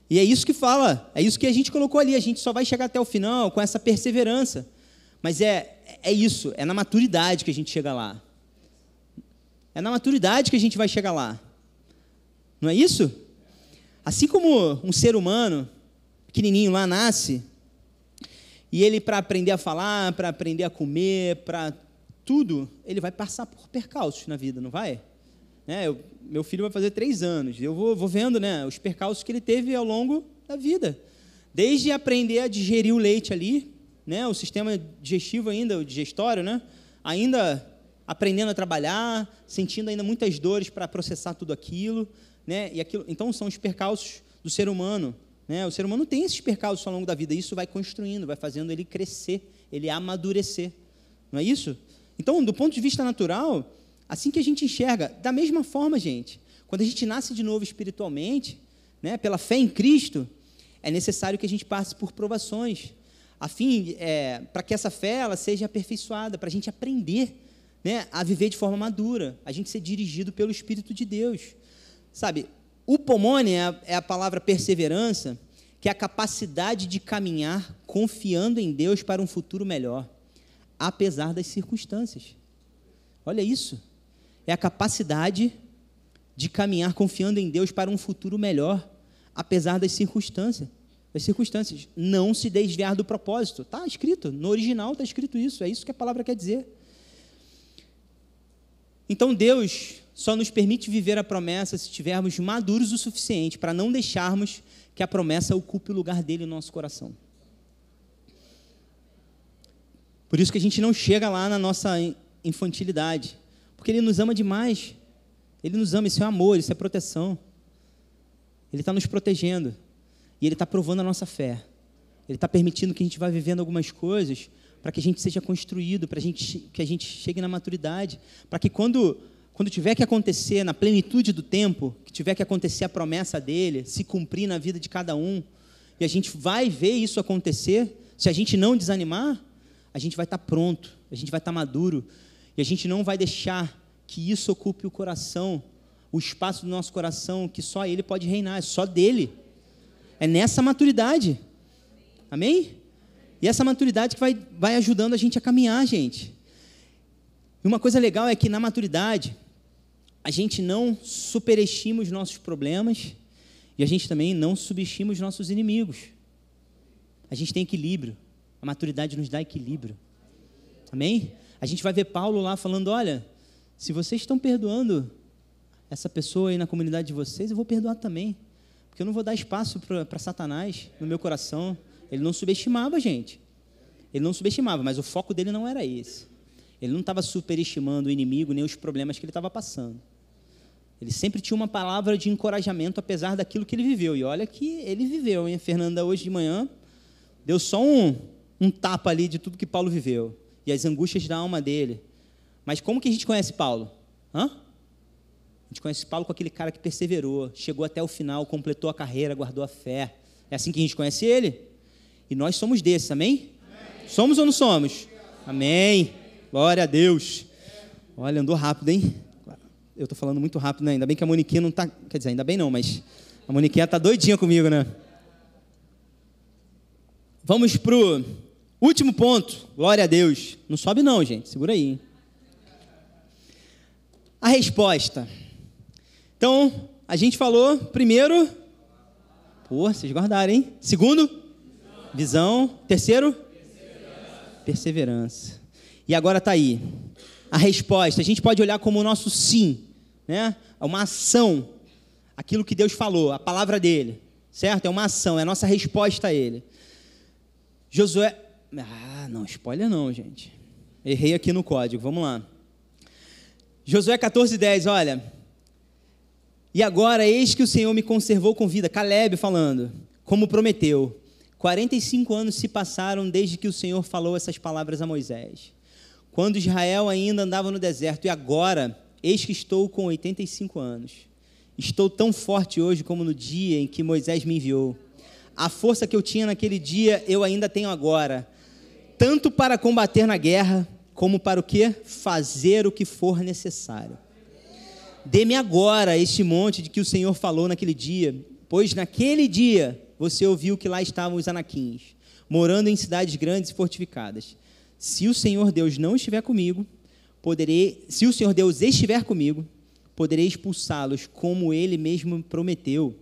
S1: E é isso que fala, é isso que a gente colocou ali, a gente só vai chegar até o final com essa perseverança. Mas é isso, é na maturidade que a gente chega lá. É na maturidade que a gente vai chegar lá. Não é isso? Assim como um ser humano, pequenininho lá, nasce, e ele, para aprender a falar, para aprender a comer, para tudo, ele vai passar por percalços na vida, não vai? Meu filho vai fazer 3 anos, eu vou vendo, né, os percalços que ele teve ao longo da vida. Desde aprender a digerir o leite ali, né, o sistema digestivo ainda, o digestório, né, ainda aprendendo a trabalhar, sentindo ainda muitas dores para processar tudo aquilo, né, e aquilo. Então são os percalços do ser humano, né? O ser humano tem esses percalços ao longo da vida, e isso vai construindo, vai fazendo ele crescer, ele amadurecer, não é isso? Então, do ponto de vista natural, assim que a gente enxerga, da mesma forma, gente, quando a gente nasce de novo espiritualmente, né, pela fé em Cristo, é necessário que a gente passe por provações, para que essa fé ela seja aperfeiçoada, para a gente aprender, né, a viver de forma madura, a gente ser dirigido pelo Espírito de Deus. Sabe, upomone é a palavra perseverança, que é a capacidade de caminhar confiando em Deus para um futuro melhor, apesar das circunstâncias. Olha isso, é a capacidade de caminhar confiando em Deus para um futuro melhor, apesar das circunstâncias. Não se desviar do propósito. Está escrito, no original está escrito isso. É isso que a palavra quer dizer. Então Deus só nos permite viver a promessa se estivermos maduros o suficiente para não deixarmos que a promessa ocupe o lugar dele no nosso coração. Por isso que a gente não chega lá na nossa infantilidade, porque Ele nos ama demais. Ele nos ama, isso é amor, isso é proteção. Ele está nos protegendo e Ele está provando a nossa fé. Ele está permitindo que a gente vá vivendo algumas coisas para que a gente seja construído, para que a gente chegue na maturidade, para que quando tiver que acontecer, na plenitude do tempo, que tiver que acontecer a promessa dEle, se cumprir na vida de cada um, e a gente vai ver isso acontecer, se a gente não desanimar, a gente vai estar pronto, a gente vai estar maduro, e a gente não vai deixar que isso ocupe o coração, o espaço do nosso coração, que só Ele pode reinar, é só dEle. É nessa maturidade. Amém? E essa maturidade que vai ajudando a gente a caminhar, gente. E uma coisa legal é que na maturidade, a gente não superestima os nossos problemas e a gente também não subestima os nossos inimigos. A gente tem equilíbrio. A maturidade nos dá equilíbrio. Amém? A gente vai ver Paulo lá falando, olha, se vocês estão perdoando essa pessoa aí na comunidade de vocês, eu vou perdoar também. Porque eu não vou dar espaço para Satanás no meu coração. Ele não subestimava, gente. Ele não subestimava, mas o foco dele não era esse. Ele não estava superestimando o inimigo nem os problemas que ele estava passando. Ele sempre tinha uma palavra de encorajamento, apesar daquilo que ele viveu. E olha que ele viveu, hein? A Fernanda hoje de manhã deu só um tapa ali de tudo que Paulo viveu. E as angústias da alma dele. Mas como que a gente conhece Paulo? A gente conhece Paulo com aquele cara que perseverou, chegou até o final, completou a carreira, guardou a fé. É assim que a gente conhece ele? E nós somos desses, amém? Somos ou não somos? Amém. Glória a Deus. Olha, andou rápido, hein? Eu estou falando muito rápido, né? Ainda bem que a Moniquinha não está... Quer dizer, ainda bem não, mas a Moniquinha está doidinha comigo, né? Vamos para o último ponto. Glória a Deus. Não sobe não, gente. Segura aí, hein? A resposta. Então, a gente falou, primeiro... Pô, vocês guardaram, hein? Segundo? Visão. Terceiro? Perseverança. E agora está aí. A resposta, a gente pode olhar como o nosso sim, né? É uma ação, aquilo que Deus falou, a palavra dele, certo? É uma ação, é a nossa resposta a ele. Josué, não, spoiler não, gente. Errei aqui no código, vamos lá. Josué 14:10, olha. E agora, eis que o Senhor me conservou com vida, Calebe falando, como prometeu. 45 anos se passaram desde que o Senhor falou essas palavras a Moisés. Quando Israel ainda andava no deserto, e agora, eis que estou com 85 anos. Estou tão forte hoje como no dia em que Moisés me enviou. A força que eu tinha naquele dia, eu ainda tenho agora. Tanto para combater na guerra, como para o quê? Fazer o que for necessário. Dê-me agora este monte de que o Senhor falou naquele dia, pois naquele dia você ouviu que lá estavam os anaquins, morando em cidades grandes e fortificadas. Se o Senhor Deus não estiver comigo, se o Senhor Deus estiver comigo, poderei expulsá-los, como Ele mesmo prometeu.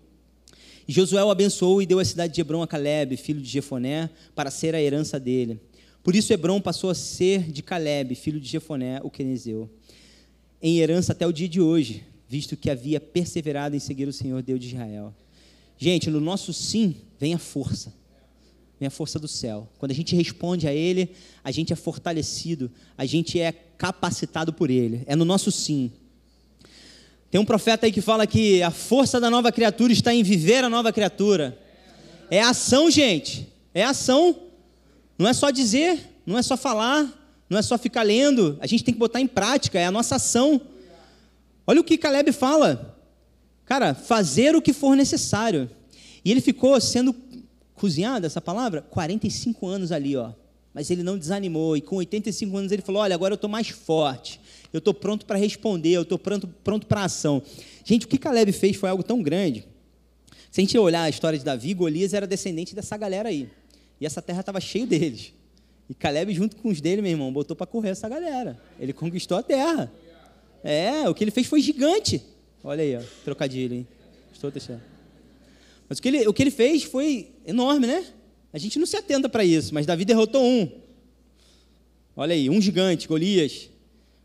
S1: E Josué o abençoou e deu a cidade de Hebrom a Calebe, filho de Jefoné, para ser a herança dele. Por isso Hebrom passou a ser de Calebe, filho de Jefoné, o quenezeu, em herança até o dia de hoje, visto que havia perseverado em seguir o Senhor Deus de Israel. Gente, no nosso sim, vem a força. Vem a força do céu. Quando a gente responde a Ele, a gente é fortalecido, a gente é capacitado por Ele. É no nosso sim. Tem um profeta aí que fala que a força da nova criatura está em viver a nova criatura. É ação, gente. É ação. Não é só dizer, não é só falar, não é só ficar lendo. A gente tem que botar em prática, é a nossa ação. Olha o que Calebe fala. Cara, fazer o que for necessário. E ele ficou sendo cozinhado, essa palavra, 45 anos ali, ó. Mas ele não desanimou. E com 85 anos ele falou, olha, agora eu estou mais forte. Eu estou pronto para responder, eu estou pronto para a ação. Gente, o que Calebe fez foi algo tão grande. Se a gente olhar a história de Davi, Golias era descendente dessa galera aí. E essa terra estava cheia deles. E Calebe, junto com os dele, meu irmão, botou para correr essa galera. Ele conquistou a terra. O que ele fez foi gigante. Olha aí, ó, trocadilho, hein? Estou deixando. Mas o que ele fez foi enorme, né? A gente não se atenta para isso, mas Davi derrotou um. Olha aí, um gigante, Golias.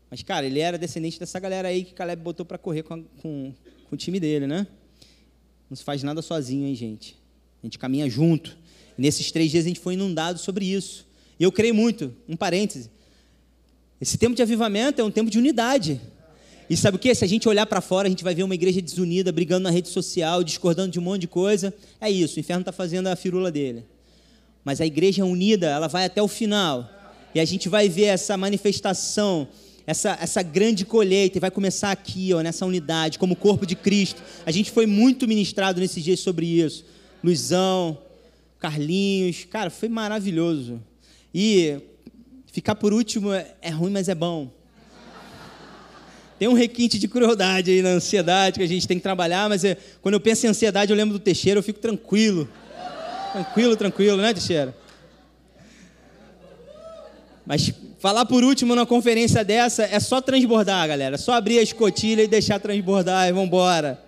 S1: Mas, cara, ele era descendente dessa galera aí que Caleb botou para correr com o time dele, né? Não se faz nada sozinho, hein, gente? A gente caminha junto. E nesses 3 dias a gente foi inundado sobre isso. E eu creio muito, um parêntese, esse tempo de avivamento é um tempo de unidade. E sabe o que? Se a gente olhar para fora, a gente vai ver uma igreja desunida, brigando na rede social, discordando de um monte de coisa. É isso, o inferno está fazendo a firula dele. Mas a igreja unida, ela vai até o final. E a gente vai ver essa manifestação, essa grande colheita, e vai começar aqui, ó, nessa unidade, como corpo de Cristo. A gente foi muito ministrado nesses dias sobre isso. Luizão, Carlinhos, cara, foi maravilhoso. E ficar por último é ruim, mas é bom. Tem um requinte de crueldade aí na ansiedade que a gente tem que trabalhar, mas quando eu penso em ansiedade, eu lembro do Teixeira, eu fico tranquilo. Tranquilo, né, Teixeira? Mas falar por último numa conferência dessa é só transbordar, galera. É só abrir a escotilha e deixar transbordar e vamos embora.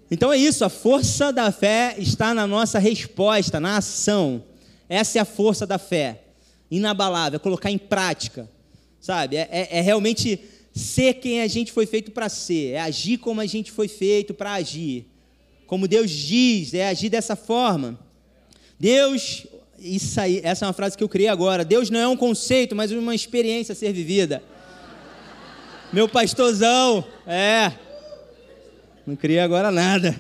S1: Então é isso, a força da fé está na nossa resposta, na ação. Essa é a força da fé, inabalável, é colocar em prática, sabe? É realmente ser quem a gente foi feito para ser, é agir como a gente foi feito para agir. Como Deus diz, é agir dessa forma. Deus, isso aí, essa é uma frase que eu criei agora, Deus não é um conceito, mas uma experiência a ser vivida. Meu pastorzão, não criei agora nada.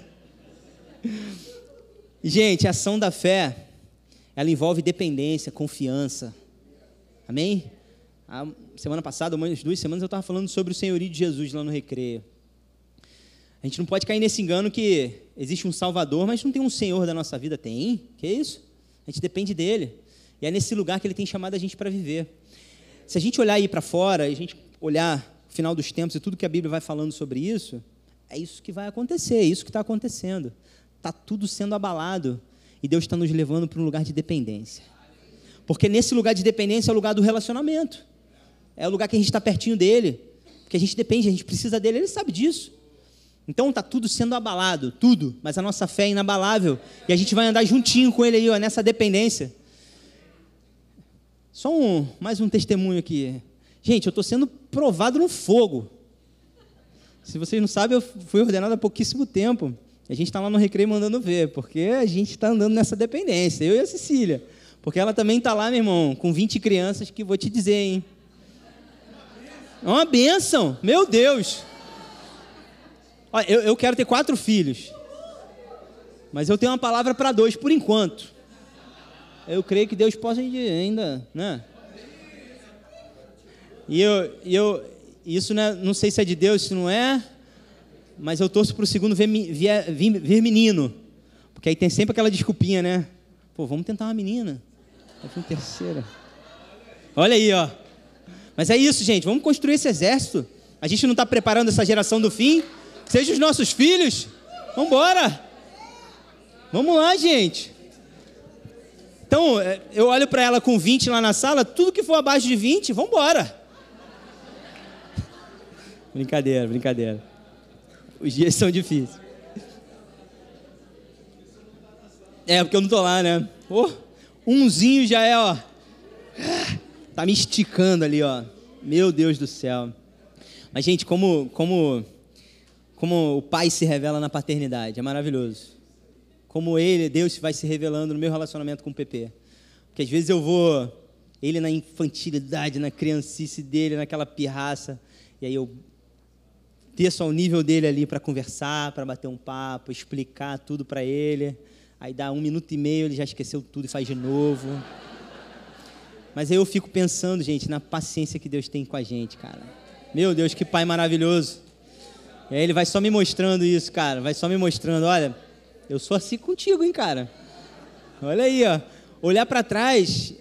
S1: Gente, a ação da fé, ela envolve dependência, confiança. Amém? A semana passada, umas 2 semanas, eu estava falando sobre o senhorio de Jesus lá no Recreio. A gente não pode cair nesse engano que existe um Salvador, mas não tem um Senhor da nossa vida. Tem? Que isso? A gente depende dele. E é nesse lugar que ele tem chamado a gente para viver. Se a gente olhar aí para fora, e a gente olhar o final dos tempos e tudo que a Bíblia vai falando sobre isso, é isso que vai acontecer, é isso que está acontecendo. Está tudo sendo abalado e Deus está nos levando para um lugar de dependência. Porque nesse lugar de dependência é o lugar do relacionamento. É o lugar que a gente está pertinho dele. Porque a gente depende, a gente precisa dele, ele sabe disso. Então está tudo sendo abalado, tudo. Mas a nossa fé é inabalável. E a gente vai andar juntinho com ele aí, ó, nessa dependência. Só mais um testemunho aqui. Gente, eu estou sendo provado no fogo. Se vocês não sabem, eu fui ordenado há pouquíssimo tempo. A gente está lá no Recreio mandando ver, porque a gente está andando nessa dependência, eu e a Cecília. Porque ela também está lá, meu irmão, com 20 crianças, que vou te dizer, hein? É uma bênção, meu Deus. Olha, eu quero ter 4 filhos, mas eu tenho uma palavra para 2, por enquanto. Eu creio que Deus possa ainda, né? E isso não sei se é de Deus, se não é, mas eu torço para o segundo vir menino, porque aí tem sempre aquela desculpinha, né? Pô, vamos tentar uma menina. Aí foi uma terceira. Olha aí, ó. Mas é isso, gente, vamos construir esse exército. A gente não está preparando essa geração do fim? Sejam os nossos filhos. Vamos embora. Vamos lá, gente. Então, eu olho para ela com 20 lá na sala, tudo que for abaixo de 20, vamos embora. Brincadeira. Os dias são difíceis. Porque eu não tô lá, né? Umzinho já é, ó. Tá me esticando ali, ó. Meu Deus do céu. Mas, gente, como o pai se revela na paternidade, é maravilhoso. Como Deus vai se revelando no meu relacionamento com o Pepe. Porque às vezes eu vou, ele na infantilidade, na criancice dele, naquela pirraça, e aí eu desço ao nível dele ali para conversar, para bater um papo, explicar tudo para ele. Aí dá 1 minuto e meio, ele já esqueceu tudo e faz de novo. Mas aí eu fico pensando, gente, na paciência que Deus tem com a gente, cara. Meu Deus, que pai maravilhoso. E aí ele vai só me mostrando isso, cara. Vai só me mostrando, olha, eu sou assim contigo, hein, cara. Olha aí, ó. Olhar para trás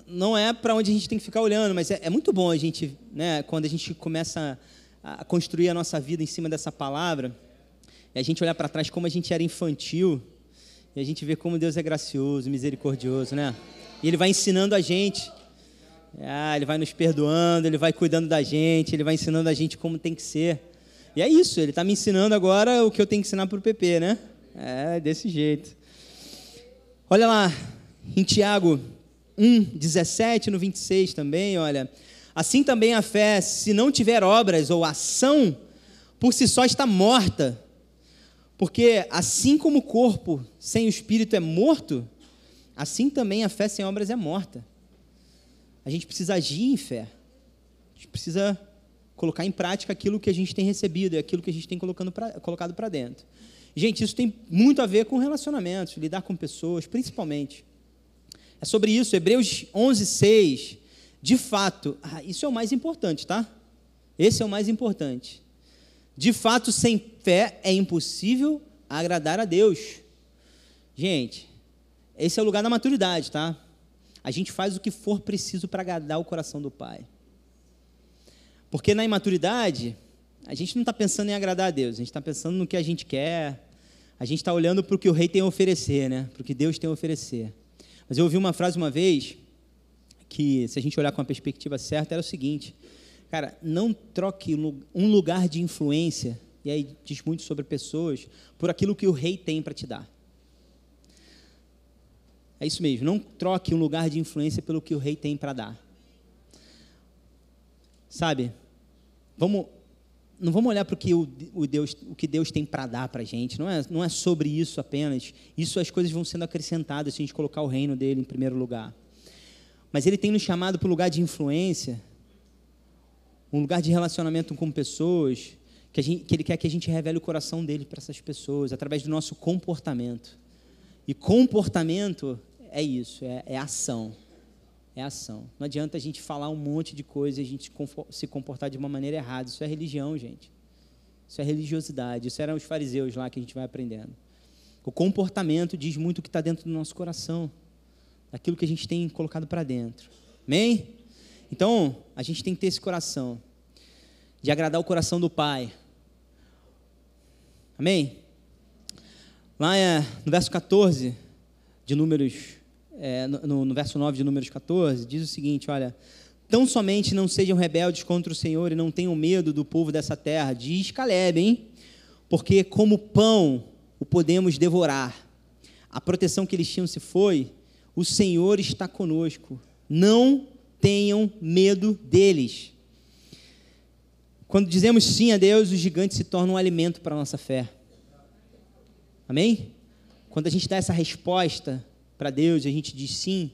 S1: não é para onde a gente tem que ficar olhando, mas é muito bom a gente, né, quando a gente começa a construir a nossa vida em cima dessa palavra, e a gente olhar para trás como a gente era infantil, e a gente vê como Deus é gracioso, misericordioso, né? E Ele vai ensinando a gente, Ele vai nos perdoando, Ele vai cuidando da gente, Ele vai ensinando a gente como tem que ser. E é isso, Ele está me ensinando agora o que eu tenho que ensinar para o Pepe, né? É, desse jeito. Olha lá, em Tiago 1:17 no 26 também, olha. Assim também a fé, se não tiver obras ou ação, por si só está morta. Porque assim como o corpo sem o espírito é morto, assim também a fé sem obras é morta. A gente precisa agir em fé. A gente precisa colocar em prática aquilo que a gente tem recebido e aquilo que a gente tem colocado para dentro. Gente, isso tem muito a ver com relacionamentos, lidar com pessoas, principalmente. É sobre isso, Hebreus 11:6. De fato, isso é o mais importante, tá? Esse é o mais importante. De fato, sem fé é impossível agradar a Deus. Gente, esse é o lugar da maturidade, tá? A gente faz o que for preciso para agradar o coração do Pai. Porque na imaturidade, a gente não está pensando em agradar a Deus, a gente está pensando no que a gente quer, a gente está olhando para o que o rei tem a oferecer, né? Para o que Deus tem a oferecer. Mas eu ouvi uma frase uma vez, que se a gente olhar com a perspectiva certa, era o seguinte: cara, não troque um lugar de influência, e aí diz muito sobre pessoas, por aquilo que o rei tem para te dar. É isso mesmo, não troque um lugar de influência pelo que o rei tem para dar. Sabe, não vamos olhar para o que Deus tem para dar para a gente, não é sobre isso apenas, isso as coisas vão sendo acrescentadas se a gente colocar o reino dele em primeiro lugar. Mas Ele tem nos chamado para um lugar de influência, um lugar de relacionamento com pessoas, que Ele quer que a gente revele o coração dEle para essas pessoas, através do nosso comportamento. E comportamento é isso, é ação. É ação. Não adianta a gente falar um monte de coisa e a gente se comportar de uma maneira errada. Isso é religião, gente. Isso é religiosidade. Isso eram os fariseus lá que a gente vai aprendendo. O comportamento diz muito o que está dentro do nosso coração, daquilo que a gente tem colocado para dentro. Amém? Então, a gente tem que ter esse coração, de agradar o coração do Pai. Amém? Lá no verso 14 de Números, no verso 9 de Números 14, diz o seguinte, olha: tão somente não sejam rebeldes contra o Senhor e não tenham medo do povo dessa terra, diz Caleb, hein? Porque como pão o podemos devorar. A proteção que eles tinham se foi, o Senhor está conosco. Não tenham medo deles. Quando dizemos sim a Deus, os gigantes se tornam um alimento para a nossa fé. Amém? Quando a gente dá essa resposta para Deus, a gente diz sim,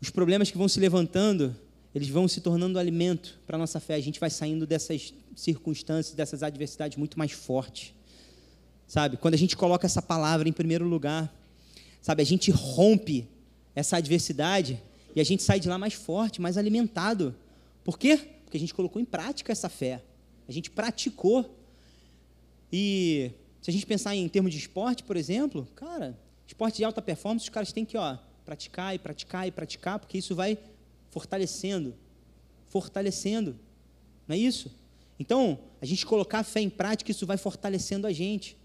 S1: os problemas que vão se levantando, eles vão se tornando alimento para a nossa fé. A gente vai saindo dessas circunstâncias, dessas adversidades muito mais forte. Sabe? Quando a gente coloca essa palavra em primeiro lugar, sabe? A gente rompe essa adversidade e a gente sai de lá mais forte, mais alimentado. Por quê? Porque a gente colocou em prática essa fé. A gente praticou. E se a gente pensar em termos de esporte, por exemplo, cara, esporte de alta performance, os caras têm que praticar e praticar e praticar, porque isso vai fortalecendo. Não é isso? Então, a gente colocar a fé em prática, isso vai fortalecendo a gente.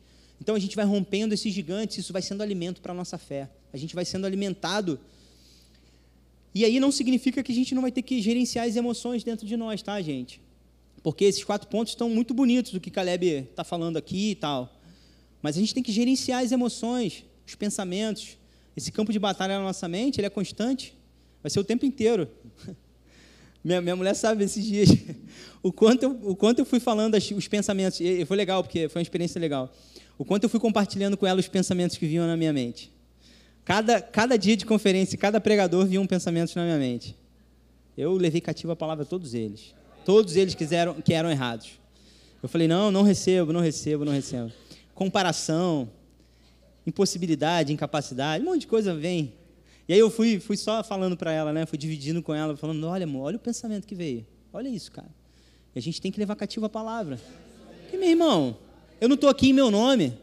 S1: Então, a gente vai rompendo esses gigantes, isso vai sendo alimento para a nossa fé. A gente vai sendo alimentado. E aí não significa que a gente não vai ter que gerenciar as emoções dentro de nós, tá, gente? Porque esses 4 pontos estão muito bonitos, do que Caleb está falando aqui e tal. Mas a gente tem que gerenciar as emoções, os pensamentos. Esse campo de batalha na nossa mente, ele é constante. Vai ser o tempo inteiro. Minha mulher sabe esses dias o quanto eu fui falando os pensamentos. E foi legal, porque foi uma experiência legal. O quanto eu fui compartilhando com ela os pensamentos que vinham na minha mente. Cada dia de conferência, cada pregador vinha um pensamento na minha mente. Eu levei cativo a palavra a todos eles. Todos eles que eram errados. Eu falei, não recebo. Comparação, impossibilidade, incapacidade, um monte de coisa vem. E aí eu fui só falando para ela, né? Fui dividindo com ela, falando, olha, amor, olha o pensamento que veio. Olha isso, cara. E a gente tem que levar cativo a palavra. Porque, meu irmão, eu não estou aqui em meu nome.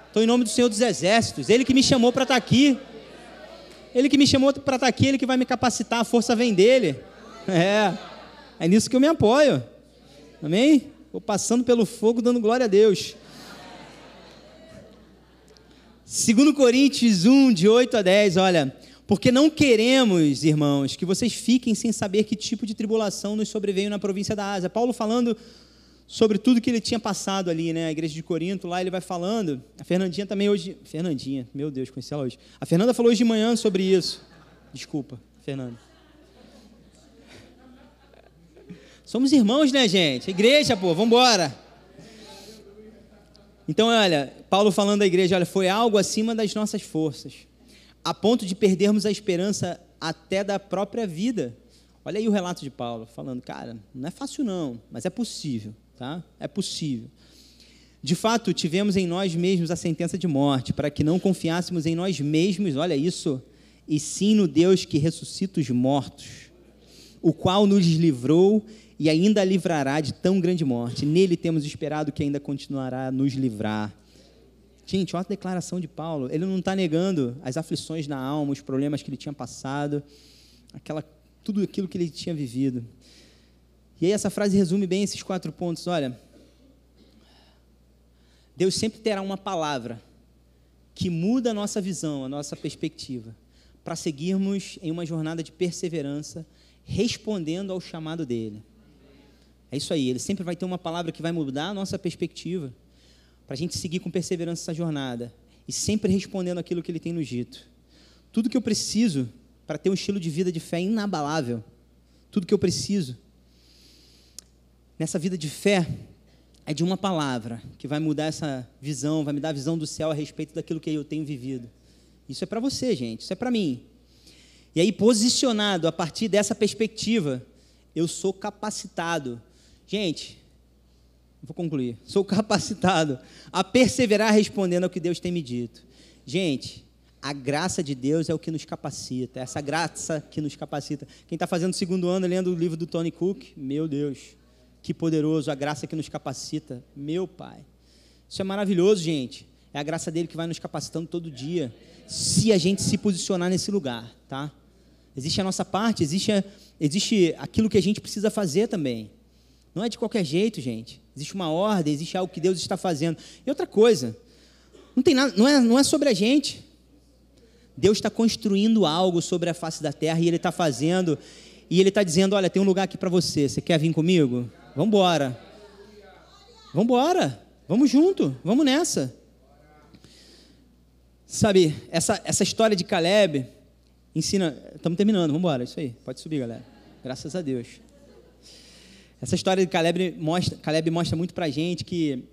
S1: Estou em nome do Senhor dos Exércitos. Ele que me chamou para estar aqui. Ele que me chamou para estar aqui, Ele que vai me capacitar, a força vem dEle. É nisso que eu me apoio. Amém? Vou passando pelo fogo, dando glória a Deus. 2 Coríntios 1, de 8 a 10, olha... Porque não queremos, irmãos, que vocês fiquem sem saber que tipo de tribulação nos sobreveio na província da Ásia. Paulo falando sobre tudo que ele tinha passado ali, né? A igreja de Corinto, lá ele vai falando. A Fernandinha também hoje... Fernandinha, meu Deus, conheci ela hoje. A Fernanda falou hoje de manhã sobre isso. Desculpa, Fernanda. Somos irmãos, né, gente? Igreja, pô, vamos embora. Então, olha, Paulo falando da igreja, olha, foi algo acima das nossas forças, a ponto de perdermos a esperança até da própria vida. Olha aí o relato de Paulo, falando, cara, não é fácil não, mas é possível, tá? É possível. De fato, tivemos em nós mesmos a sentença de morte, para que não confiássemos em nós mesmos, olha isso, e sim no Deus que ressuscita os mortos, o qual nos livrou e ainda livrará de tão grande morte. Nele temos esperado que ainda continuará a nos livrar. Gente, olha a declaração de Paulo. Ele não está negando as aflições na alma, os problemas que ele tinha passado, tudo aquilo que ele tinha vivido. E aí essa frase resume bem esses 4 pontos. Olha, Deus sempre terá uma palavra que muda a nossa visão, a nossa perspectiva, para seguirmos em uma jornada de perseverança, respondendo ao chamado dele. É isso aí, ele sempre vai ter uma palavra que vai mudar a nossa perspectiva, para a gente seguir com perseverança essa jornada, e sempre respondendo aquilo que ele tem nos dito. Tudo que eu preciso para ter um estilo de vida de fé inabalável, tudo que eu preciso nessa vida de fé é de uma palavra que vai mudar essa visão, vai me dar a visão do céu a respeito daquilo que eu tenho vivido. Isso é para você, gente, isso é para mim. E aí, posicionado a partir dessa perspectiva, eu sou capacitado. Gente, vou concluir. Sou capacitado a perseverar respondendo ao que Deus tem me dito. Gente, a graça de Deus é o que nos capacita. Essa graça que nos capacita. Quem está fazendo o 2º ano, lendo o livro do Tony Cook, meu Deus, que poderoso, a graça que nos capacita. Meu Pai. Isso é maravilhoso, gente. É a graça dele que vai nos capacitando todo dia, se a gente se posicionar nesse lugar, tá? Existe a nossa parte, existe aquilo que a gente precisa fazer também. Não é de qualquer jeito, gente. Existe uma ordem, existe algo que Deus está fazendo. E outra coisa, não tem nada, não é sobre a gente. Deus está construindo algo sobre a face da terra e Ele está fazendo, e Ele está dizendo, olha, tem um lugar aqui para você, você quer vir comigo? Vamos embora. Vamos embora. Vamos junto, vamos nessa. Sabe, essa história de Caleb ensina... Estamos terminando, vamos embora, isso aí. Pode subir, galera. Graças a Deus. Essa história de Caleb mostra muito para a gente que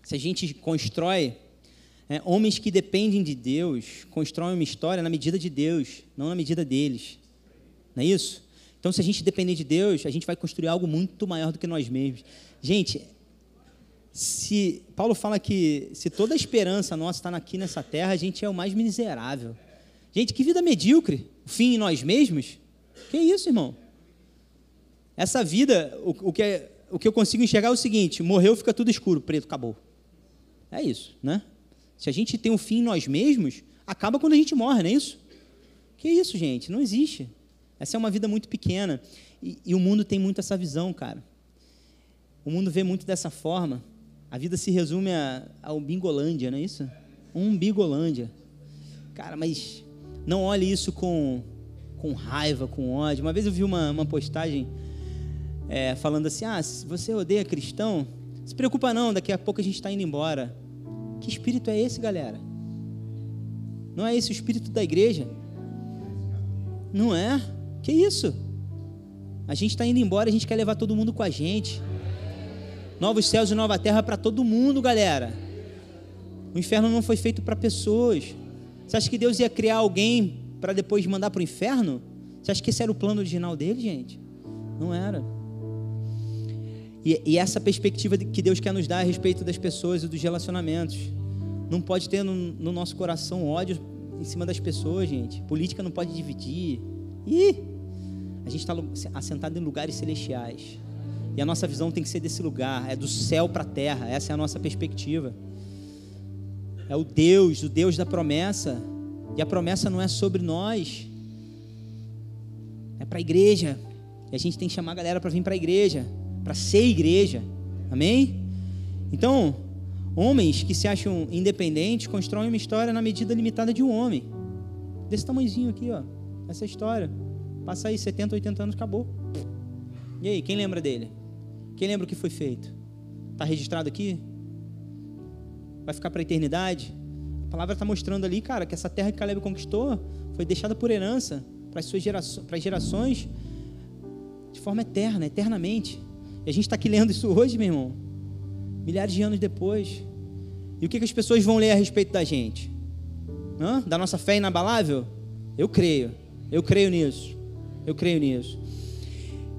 S1: se a gente constrói, homens que dependem de Deus, constroem uma história na medida de Deus, não na medida deles. Não é isso? Então, se a gente depender de Deus, a gente vai construir algo muito maior do que nós mesmos. Gente, Paulo fala que se toda a esperança nossa está aqui nessa terra, a gente é o mais miserável. Gente, que vida medíocre. O fim em nós mesmos? Que isso, irmão? Essa vida, o que eu consigo enxergar é o seguinte, morreu, fica tudo escuro, preto, acabou. É isso, né? Se a gente tem um fim em nós mesmos, acaba quando a gente morre, não é isso? Que isso, gente? Não existe. Essa é uma vida muito pequena. E o mundo tem muito essa visão, cara. O mundo vê muito dessa forma. A vida se resume a Umbigolândia, não é isso? Umbigolândia. Cara, mas não olhe isso com raiva, com ódio. Uma vez eu vi uma postagem falando assim, se você odeia cristão, não se preocupa não, daqui a pouco a gente está indo embora. Que espírito é esse, galera? Não é esse o espírito da igreja? Não é? Que isso? A gente está indo embora, a gente quer levar todo mundo com a gente. Novos céus e nova terra para todo mundo, galera. O inferno não foi feito para pessoas. Você acha que Deus ia criar alguém para depois mandar para o inferno? Você acha que esse era o plano original dele, gente? Não era. E essa perspectiva que Deus quer nos dar a respeito das pessoas e dos relacionamentos. Não pode ter no nosso coração ódio em cima das pessoas, gente. Política não pode dividir. A gente está assentado em lugares celestiais. E a nossa visão tem que ser desse lugar. É do céu para a terra. Essa é a nossa perspectiva. É o Deus da promessa. E a promessa não é sobre nós. É para a igreja. E a gente tem que chamar a galera para vir para a igreja. Para ser igreja, amém? Então, homens que se acham independentes constroem uma história na medida limitada de um homem, desse tamanhozinho aqui, ó. Essa história, passa aí 70, 80 anos, acabou. E aí, quem lembra dele? Quem lembra o que foi feito? Está registrado aqui? Vai ficar para a eternidade? A palavra está mostrando ali, cara, que essa terra que Caleb conquistou foi deixada por herança para as suas gerações de forma eterna, eternamente. E a gente está aqui lendo isso hoje, meu irmão, milhares de anos depois. E o que as pessoas vão ler a respeito da gente? Da nossa fé inabalável? Eu creio nisso.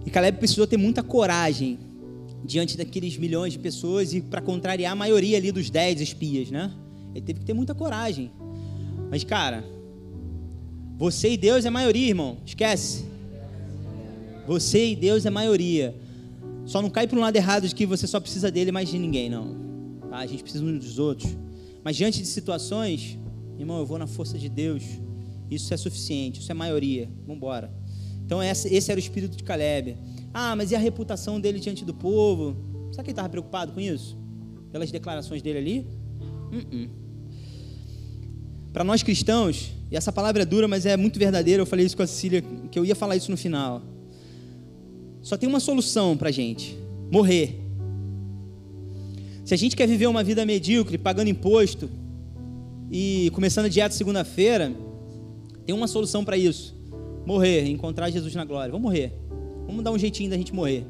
S1: E Caleb precisou ter muita coragem diante daqueles milhões de pessoas e para contrariar a maioria ali dos 10 espias, né? Ele teve que ter muita coragem. Mas, cara, você e Deus é maioria, irmão. Esquece. Você e Deus é maioria. Só não cai para um lado errado de que você só precisa dele, mas de ninguém, não. Tá? A gente precisa uns dos outros. Mas diante de situações, irmão, eu vou na força de Deus. Isso é suficiente, isso é maioria. Vamos embora. Então esse era o espírito de Caleb. Mas e a reputação dele diante do povo? Será que ele estava preocupado com isso? Pelas declarações dele ali? Para nós cristãos, e essa palavra é dura, mas é muito verdadeira, eu falei isso com a Cecília, que eu ia falar isso no final. Só tem uma solução para a gente: morrer. Se a gente quer viver uma vida medíocre, pagando imposto e começando a dieta segunda-feira, tem uma solução para isso: morrer, encontrar Jesus na glória. Vamos morrer, vamos dar um jeitinho da gente morrer.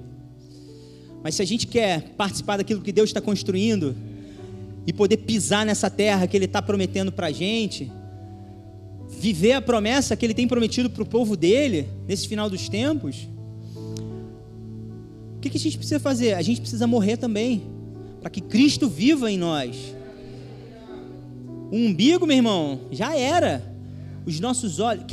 S1: Mas se a gente quer participar daquilo que Deus está construindo e poder pisar nessa terra que Ele está prometendo para a gente, viver a promessa que Ele tem prometido para o povo dEle, nesse final dos tempos, o que a gente precisa fazer? A gente precisa morrer também, para que Cristo viva em nós. O umbigo, meu irmão, já era. Os nossos olhos...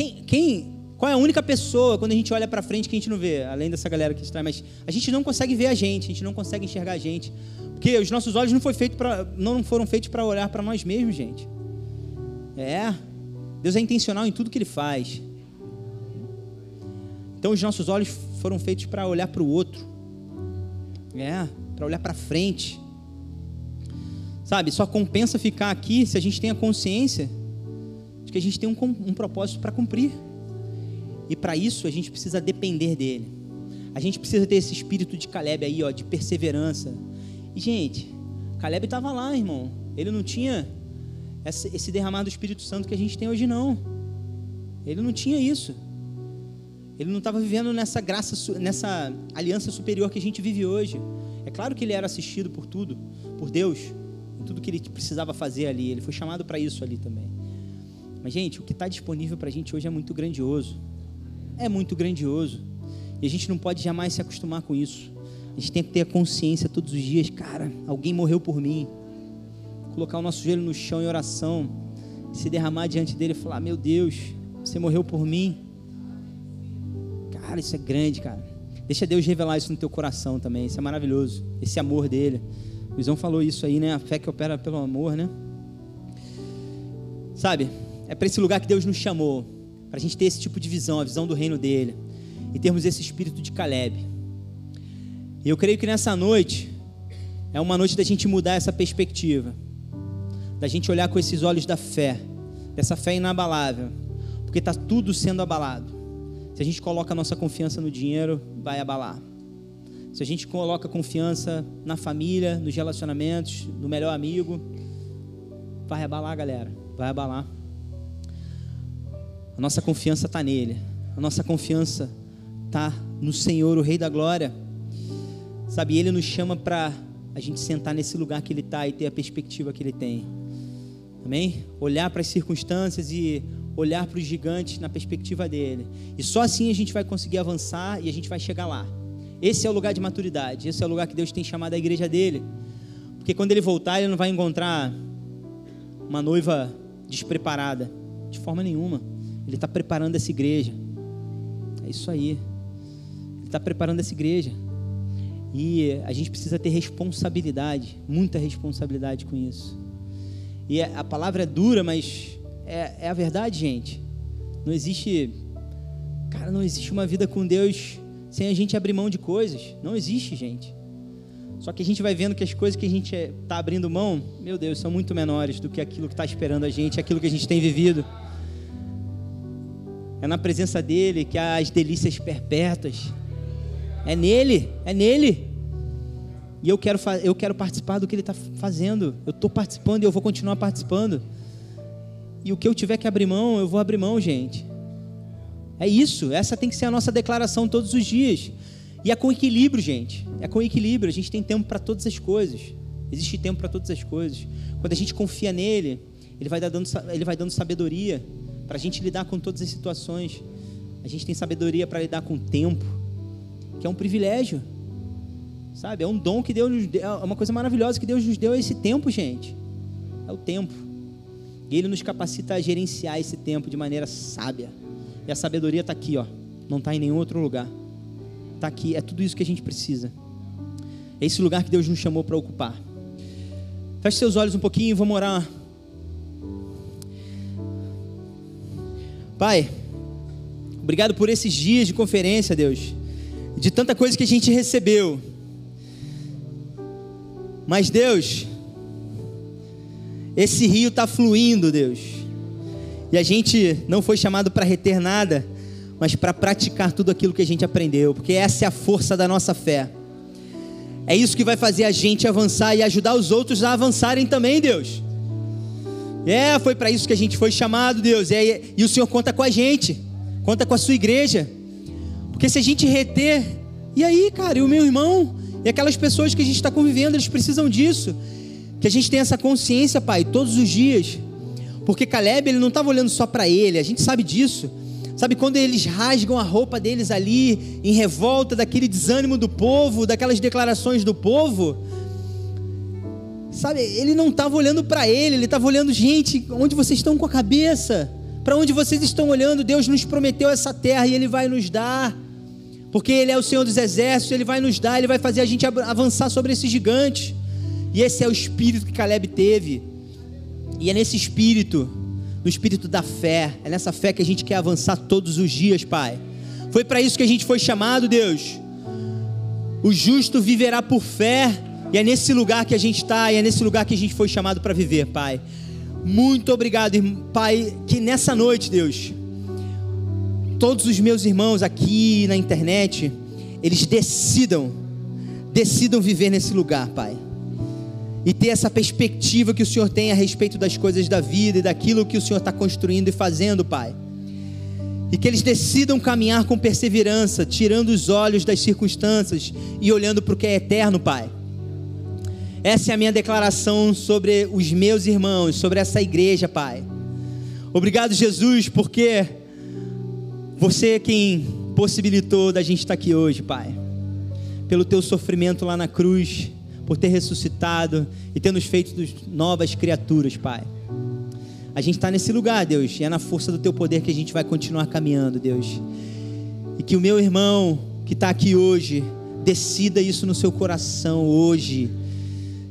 S1: Qual é a única pessoa, quando a gente olha para frente, que a gente não vê? Além dessa galera que está, mas a gente não consegue ver a gente não consegue enxergar a gente. Porque os nossos olhos não foram feitos para olhar para nós mesmos, gente. Deus é intencional em tudo que Ele faz. Então os nossos olhos foram feitos para olhar para o outro. Para olhar para frente. Sabe, só compensa ficar aqui se a gente tem a consciência de que a gente tem um propósito para cumprir. E para isso a gente precisa depender dEle. A gente precisa ter esse espírito de Caleb aí, de perseverança. E, gente, Caleb estava lá, irmão. Ele não tinha esse derramar do Espírito Santo que a gente tem hoje, não. Ele não tinha isso. Ele não estava vivendo nessa graça, nessa aliança superior que a gente vive hoje. É claro que ele era assistido por tudo, por Deus, em tudo que ele precisava fazer ali. Ele foi chamado para isso ali também. Mas, gente, o que está disponível para a gente hoje é muito grandioso. É muito grandioso. E a gente não pode jamais se acostumar com isso. A gente tem que ter a consciência todos os dias: cara, alguém morreu por mim. Colocar o nosso joelho no chão em oração, se derramar diante dele e falar: meu Deus, você morreu por mim. Cara, isso é grande, cara. Deixa Deus revelar isso no teu coração também. Isso é maravilhoso, esse amor dele. O Luizão falou isso aí, né? A fé que opera pelo amor, né? Sabe, é para esse lugar que Deus nos chamou, para a gente ter esse tipo de visão, a visão do reino dele, e termos esse espírito de Caleb. E eu creio que nessa noite é uma noite da gente mudar essa perspectiva, da gente olhar com esses olhos da fé, dessa fé inabalável, porque está tudo sendo abalado. Se a gente coloca a nossa confiança no dinheiro, vai abalar. Se a gente coloca confiança na família, nos relacionamentos, no melhor amigo, vai abalar, galera, vai abalar. A nossa confiança está nele, a nossa confiança está no Senhor, o Rei da Glória. Sabe, Ele nos chama para a gente sentar nesse lugar que Ele está e ter a perspectiva que Ele tem. Amém? Olhar para as circunstâncias e olhar para os gigantes na perspectiva dele. E só assim a gente vai conseguir avançar e a gente vai chegar lá. Esse é o lugar de maturidade. Esse é o lugar que Deus tem chamado a igreja dele. Porque quando Ele voltar, Ele não vai encontrar uma noiva despreparada, de forma nenhuma. Ele está preparando essa igreja. É isso aí. Ele está preparando essa igreja. E a gente precisa ter responsabilidade, muita responsabilidade com isso. E a palavra é dura, mas é a verdade, gente. Não existe uma vida com Deus sem a gente abrir mão de coisas. Não existe, gente. Só que a gente vai vendo que as coisas que a gente está abrindo mão, meu Deus, são muito menores do que aquilo que está esperando a gente, aquilo que a gente tem vivido. É na presença dEle que há as delícias perpétuas. É nele, é nele. E eu quero participar do que Ele está fazendo. Eu estou participando e eu vou continuar participando. E o que eu tiver que abrir mão, eu vou abrir mão, gente. É isso, essa tem que ser a nossa declaração todos os dias. E é com equilíbrio, gente. É com equilíbrio, a gente tem tempo para todas as coisas. Existe tempo para todas as coisas. Quando a gente confia nele, Ele vai dando sabedoria para a gente lidar com todas as situações. A gente tem sabedoria para lidar com o tempo, que é um privilégio, sabe? É um dom que Deus nos deu, é uma coisa maravilhosa que Deus nos deu, é esse tempo, gente. É o tempo. E Ele nos capacita a gerenciar esse tempo de maneira sábia. E a sabedoria está aqui, ó. Não está em nenhum outro lugar. Está aqui, é tudo isso que a gente precisa. É esse lugar que Deus nos chamou para ocupar. Feche seus olhos um pouquinho e vamos orar. Pai, obrigado por esses dias de conferência, Deus, de tanta coisa que a gente recebeu. Mas, Deus, esse rio está fluindo, Deus, e a gente não foi chamado para reter nada, mas para praticar tudo aquilo que a gente aprendeu, porque essa é a força da nossa fé. É isso que vai fazer a gente avançar e ajudar os outros a avançarem também, Deus. Foi para isso que a gente foi chamado, Deus. E o Senhor conta com a gente, conta com a sua igreja. Porque se a gente reter, e aí, cara, e o meu irmão, e aquelas pessoas que a gente está convivendo, eles precisam disso. Que a gente tenha essa consciência, Pai, todos os dias. Porque Caleb, ele não estava olhando só para ele, a gente sabe disso. Sabe, quando eles rasgam a roupa deles ali, em revolta daquele desânimo do povo, daquelas declarações do povo, sabe, ele não estava olhando para ele estava olhando, gente, onde vocês estão com a cabeça? Para onde vocês estão olhando? Deus nos prometeu essa terra e Ele vai nos dar, porque Ele é o Senhor dos exércitos, Ele vai nos dar, Ele vai fazer a gente avançar sobre esses gigantes. E esse é o espírito que Caleb teve, e é nesse espírito, no espírito da fé, é nessa fé que a gente quer avançar todos os dias, Pai. Foi para isso que a gente foi chamado, Deus. O justo viverá por fé, e é nesse lugar que a gente está, e é nesse lugar que a gente foi chamado para viver, Pai. Muito obrigado, Pai, que nessa noite, Deus, todos os meus irmãos aqui na internet, eles decidam viver nesse lugar, Pai. E ter essa perspectiva que o Senhor tem a respeito das coisas da vida e daquilo que o Senhor está construindo e fazendo, Pai. E que eles decidam caminhar com perseverança, tirando os olhos das circunstâncias e olhando para o que é eterno, Pai. Essa é a minha declaração sobre os meus irmãos, sobre essa igreja, Pai. Obrigado, Jesus, porque você é quem possibilitou da gente estar aqui hoje, Pai. Pelo teu sofrimento lá na cruz, por ter ressuscitado e ter nos feito novas criaturas, Pai. A gente está nesse lugar, Deus, e é na força do teu poder que a gente vai continuar caminhando, Deus. E que o meu irmão que está aqui hoje, decida isso no seu coração hoje,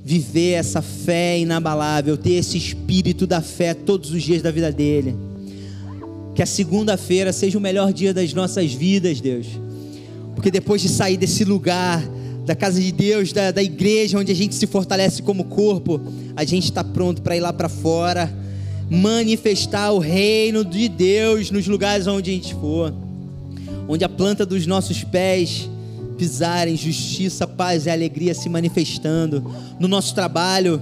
S1: viver essa fé inabalável, ter esse espírito da fé todos os dias da vida dele. Que a segunda-feira seja o melhor dia das nossas vidas, Deus, porque depois de sair desse lugar, da casa de Deus, da igreja, onde a gente se fortalece como corpo, a gente está pronto para ir lá para fora, manifestar o reino de Deus nos lugares onde a gente for, onde a planta dos nossos pés pisarem, justiça, paz e alegria se manifestando no nosso trabalho.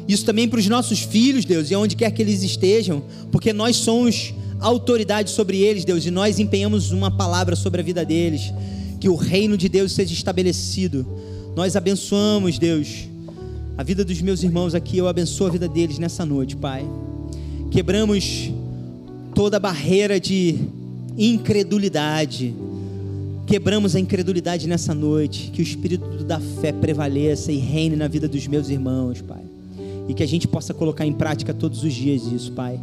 S1: Isso também para os nossos filhos, Deus, e onde quer que eles estejam, porque nós somos autoridade sobre eles, Deus, e nós empenhamos uma palavra sobre a vida deles. Que o reino de Deus seja estabelecido. Nós abençoamos, Deus, a vida dos meus irmãos aqui. Eu abençoo a vida deles nessa noite, Pai. Quebramos toda a barreira de incredulidade. Quebramos a incredulidade nessa noite. Que o espírito da fé prevaleça e reine na vida dos meus irmãos, Pai. E que a gente possa colocar em prática todos os dias isso, Pai.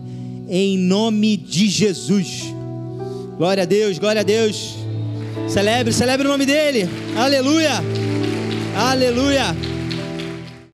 S1: Em nome de Jesus. Glória a Deus, glória a Deus. Celebre o nome dele. Aleluia. Aleluia.